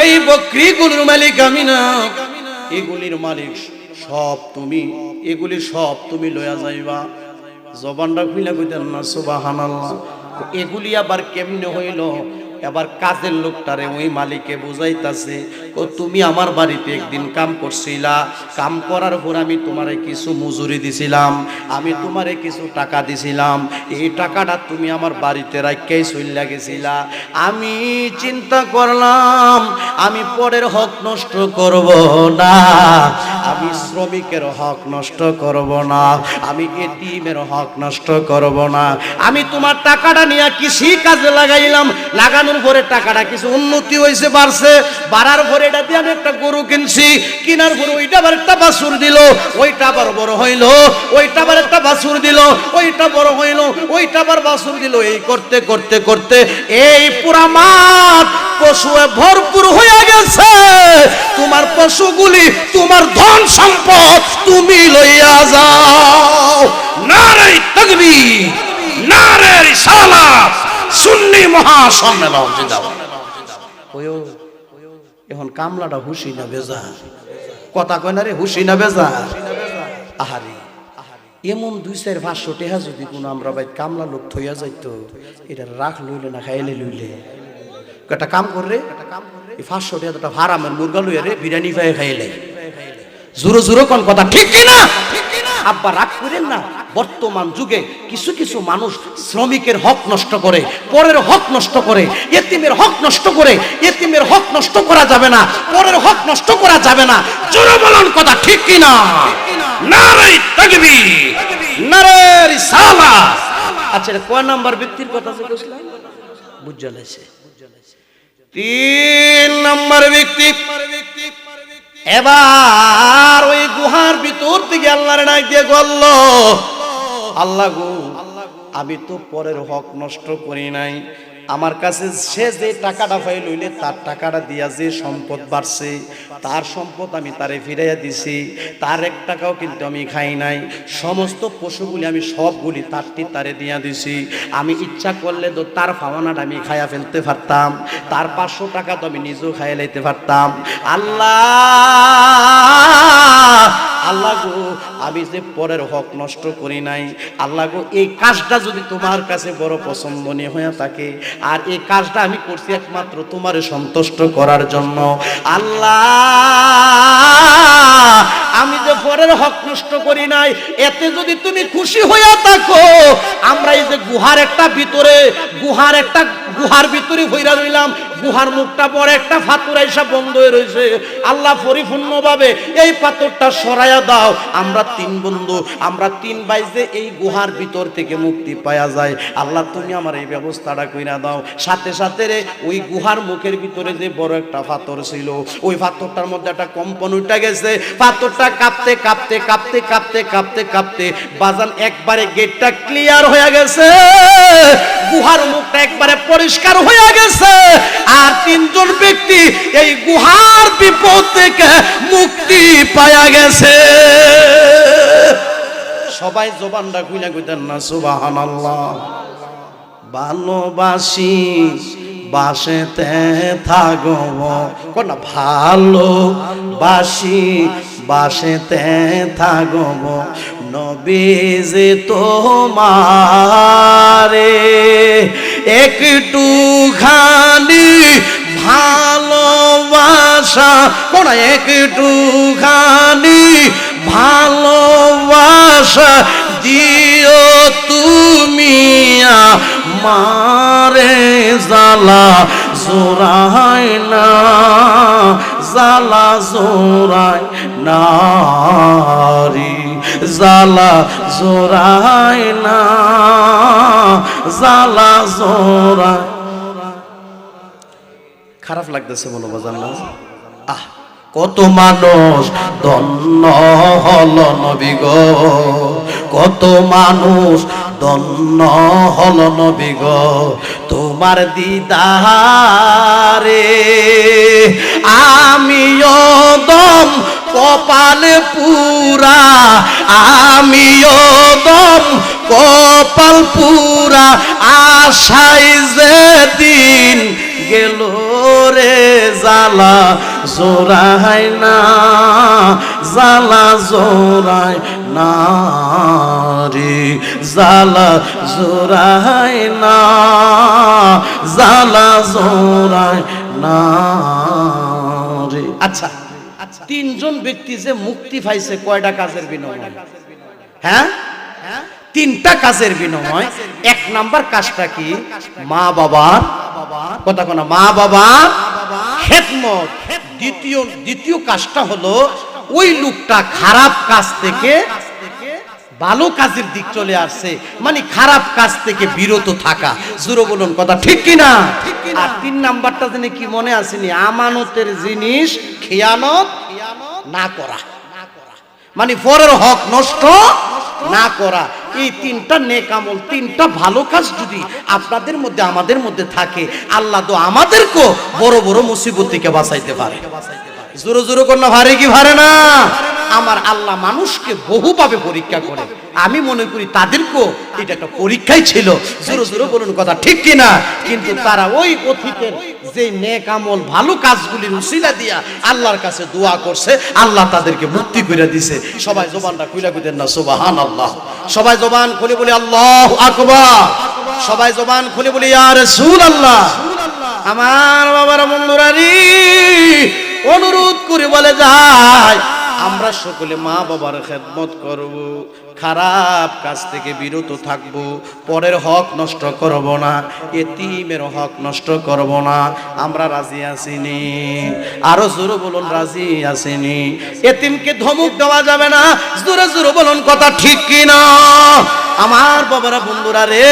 এই বকরিগুলির মালিক আমি না, এগুলির মালিক সব তুমি, এগুলি সব তুমি লইয়া যাইবা। জবানটা খুইলা কইতেন না সুবহানাল্লাহ। এগুলি আবার কেমনে হইল? এবার কাজের লোকটারে ওই মালিকে বুঝাইতাছে, তুমি আমার বাড়িতে একদিন কাম করছিলা, কাম করার পর আমি তোমারে কিছু মজুরি দিছিলাম, আমি তোমারে কিছু টাকা দিছিলাম, এই টাকাটা তুমি আমার বাড়িতে রাখিয়াই চইলা গেছিলা। আমি চিন্তা করলাম আমি পরের হক নষ্ট করব না, আমি শ্রমিকের হক নষ্ট করব না, আমি এতিমের হক নষ্ট করব না, আমি তোমার টাকাটা নিয়ে কৃষি কাজে লাগাইলাম, লাগানোর পরে টাকাটা কিছু উন্নতি হয়েছে, বাড়ছে, বাড়ার পরে এটা দিয়ে আমি একটা গরু কিনছি, কিনার পরে ওইটা আবার একটা বাছুর দিল, ওইটা আবার বড় হইল, ওইটা আবার একটা বাছুর দিল, ওইটা বড় হইল, ওইটা আবার বাছুর দিল, এই করতে করতে করতে এই পুরা মাঠ পশুয়ে ভরপুর হয়ে গেছে। তোমার পশুগুলি, তোমার ধন সম্পদ তুমি লইয়া যাও। নারে তাকবীর, নারে রিসালাত, সুন্নি মহাসম্মেলন জিন্দাবাদ। ওয়ো এখন কামলাটা হুশি না বেজা, কথা কয় না রে, হুশি না বেজা। আহারে এমন 200-500 টাকা যদি কোনো আমরা ভাই কামলা লোক থইয়া যাইতো, এটা রাখ লইলে না খাইলে লইলে, একটা কাম করে এই 500 টাকা হারামের মুরগা লইয়া রে বিরিয়ানি পাই খাইলে, জোরো জোরো কোন কথা ঠিক কিনা? আব্বা রাগ করেন না। বর্তমান যুগে কিছু কিছু মানুষ শ্রমিকের হক নষ্ট করে, পরের হক নষ্ট করে, এতিমের হক নষ্ট করে। এতিমের হক নষ্ট করা যাবে না, পরের হক নষ্ট করা যাবে না। জোরে বলেন কথা ঠিক কিনা? নারে তাকবীর, নারে রিসালাত। আচ্ছা কয় নাম্বার ব্যক্তির কথা যে কইছিলাম বুঝা লাইছে? 3 নাম্বার ব্যক্তি। এবার ওই গুহার ভিতর থেকে আল্লাহর ডাক দিয়ে বলল, আল্লাহ গো, আমি তো পরের হক নষ্ট করি নাই, আমার কাছে সে যে টাকাটা পাই লইলে তার টাকাটা দিয়া যে সম্পদ বাড়ছে, তার সম্পদ আমি তারে ফিরাইয়া দিছি, তার 1 টাকাও কিন্তু আমি খাই নাই, সমস্ত পশুগুলি আমি সবগুলি তারে দিয়া দিছি। আমি ইচ্ছা করলে তো তার ফাওয়ানাটা আমি খাইয়া ফেলতে পারতাম, তার 500 টাকা তো আমি নিজেও খাইয়া লাইতে পারতাম। আল্লাহ গো, আমি যে পরের হক নষ্ট করি নাই, আল্লাহ গো, এই কাজটা যদি তোমার কাছে বড় পছন্দনীয় হয়ে থাকে, আর এই কাজটা আমি করছি একমাত্র তোমারে সন্তুষ্ট করার জন্য, আল্লাহ আমি যে পরের হক নষ্ট করি নাই, এতে যদি তুমি খুশি হইয়া থাকো, আমরা এই যে গুহার ভিতরে হইরা রইলাম, গুহার মুখটা বড় একটা পাথর এসে বন্ধ হয়ে রয়েছে, আল্লাহ পরিপূর্ণভাবে এই পাথরটা সরাইয়া দাও, আমরা 3 বন্ধু, আমরা 3 ভাই যে এই গুহার ভিতর থেকে মুক্তি পাওয়া যায়, আল্লাহ তুমি আমার এই ব্যবস্থাটা কইরা দাও। সাথে সাথে রে ওই গুহার মুখের ভিতরে যে বড় একটা পাথর ছিল, ওই পাথরটার মধ্যে একটা কম্পন উঠে গেছে, পাথরটা কাঁপতে কাঁপতে কাঁপতে কাঁপতে কাঁপতে কাঁপতে বাজান একবারে গেটটা ক্লিয়ার হয়ে গেছে, গুহার মুখটা একবারে পরিষ্কার হয়ে গেছে। আর তিনজন ব্যক্তি এই গুহার বিপদ থেকে মুক্তি পায়া গেছে। সবাই জবানটা খুলে কইতেন না সুবহানাল্লাহ। ভালোবাসি বাসেতে থাকব, কোন ভালোবাসি বাসেতে থাকব, নবীজি তোমারে একটু খানি ভালোবাসা, কোন একটু খানি ভালোবাসা দিও তুমি আমারে, জালা জোড়াই না, জালা জোড়াই না রে, জালা জোড়াই না, জালা জোড়াই। খারাপ লাগতেছে মনে বাজান না? কত মানুষ ধন্য হল নবী গো, কত মানুষ ধন্য হল নবী গো তোমার দিদারে। আমিও দম কপালে পুরা, আমিও দম কপাল পুরা, আশাই যেদিন গেল রে, জালা জোড়াই না, জালা জোড়াই না রে, জালা জোড়াই না, জালা জোড়াই না রে। আচ্ছা, তিনজন ব্যক্তি যে মুক্তি পাইছে কয়টা কাজের বিনিময়ে? হ্যাঁ, তিনটা কাজের বিনিময়। এক নাম্বার কাজটা কি? মা বাবার কথা কোনা, মা বাবা খেদমত। দ্বিতীয় কাজটা হলো ওই লোকটা খারাপ কাজ থেকে ভালো কাজের দিক চলে আসছে, মানে খারাপ কাজ থেকে বিরত থাকা। জোরে বলুন কথা ঠিক কিনা? আর তিন নাম্বারটা জানি কি মনে আসেনি? আমানতের জিনিস খেয়ানত না করা, মানে পরের হক নষ্ট না করা। এই তিনটা নেক আমল, তিনটা ভালো কাজ যদি আপনাদের মধ্যে আমাদের মধ্যে থাকে, আল্লাহ তো আমাদেরকেও বড় বড় মুসিবত থেকে বাঁচাইতে পারে। জোরে জোরে কর না, ভারে কি ভারে না? আমার আল্লাহ মানুষকে বহুভাবে পরীক্ষা করে, আমি মনে করি তাদেরকেও এটা একটা পরীক্ষাই ছিল। জোরে জোরে বলুন কথা ঠিক কিনা? কিন্তু তারা ওই অতীতের যে নেক আমল ভালো কাজগুলির উসিলা দিয়া আল্লাহর কাছে দোয়া করছে, আল্লাহ তাদেরকে মুক্তি করে দিছে। সবাই জবানটা খুলে কইতেন না সুবহানাল্লাহ? সবাই জবান খুলে বলি আল্লাহু আকবার, সবাই জবান খুলে বলি ইয়া রাসূলুল্লাহ। আমার বাবারা বন্ধুরা রে, অনুরোধ করে বলে যায়, আমরা সকলে মা বাবার খেদমত করব, খারাপ কাজ থেকে বিরত থাকব, পরের হক নষ্ট করব না, এতিমের হক নষ্ট করব না। আমরা রাজি আছিনি? আরো জোরে বলুন, রাজি আছিনি? এতিমকে ধমক দেওয়া যাবে না। জোরে জোরে বলুন কথা ঠিক কিনা? আমার বাবারা বন্ধুরা রে,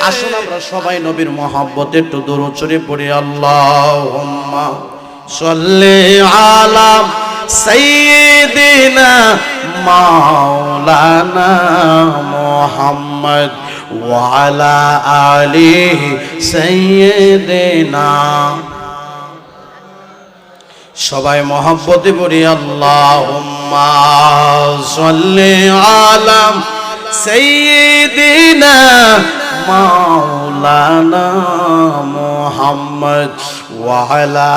আসুন আমরা সবাই নবীর মহব্বতে একটু দরুদ শরীফ পড়ি। আল্লাহুম্মা সাল্লি আলা সাইয়্যিদিনা মাওলানা মুহাম্মদ ওয়া আলা আলিহি সাইয়্যিদিনা। সবাই মহব্বতে পড়ি আল্লাহুম্মা সাল্লি আলা সাইয়্যিদিনা মাওলানা মুহাম্মদ ওয়া আলা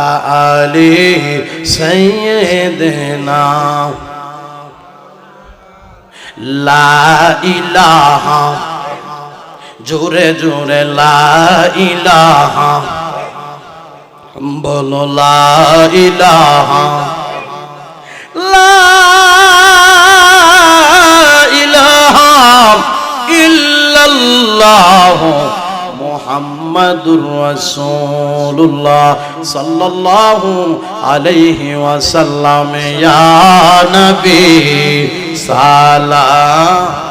আলিহি সাইয়্যিদিনা। লা ইলাহা, জোরে জোরে লা ইলাহা বলো, লা ইলাহা, লা ইলাহা ইল্লাল্লাহ মুহাম্মাদুর রাসূলুল্লাহ সাল্লাল্লাহু আলাইহি ওয়াসাল্লাম। ইয়া নবী সালাম।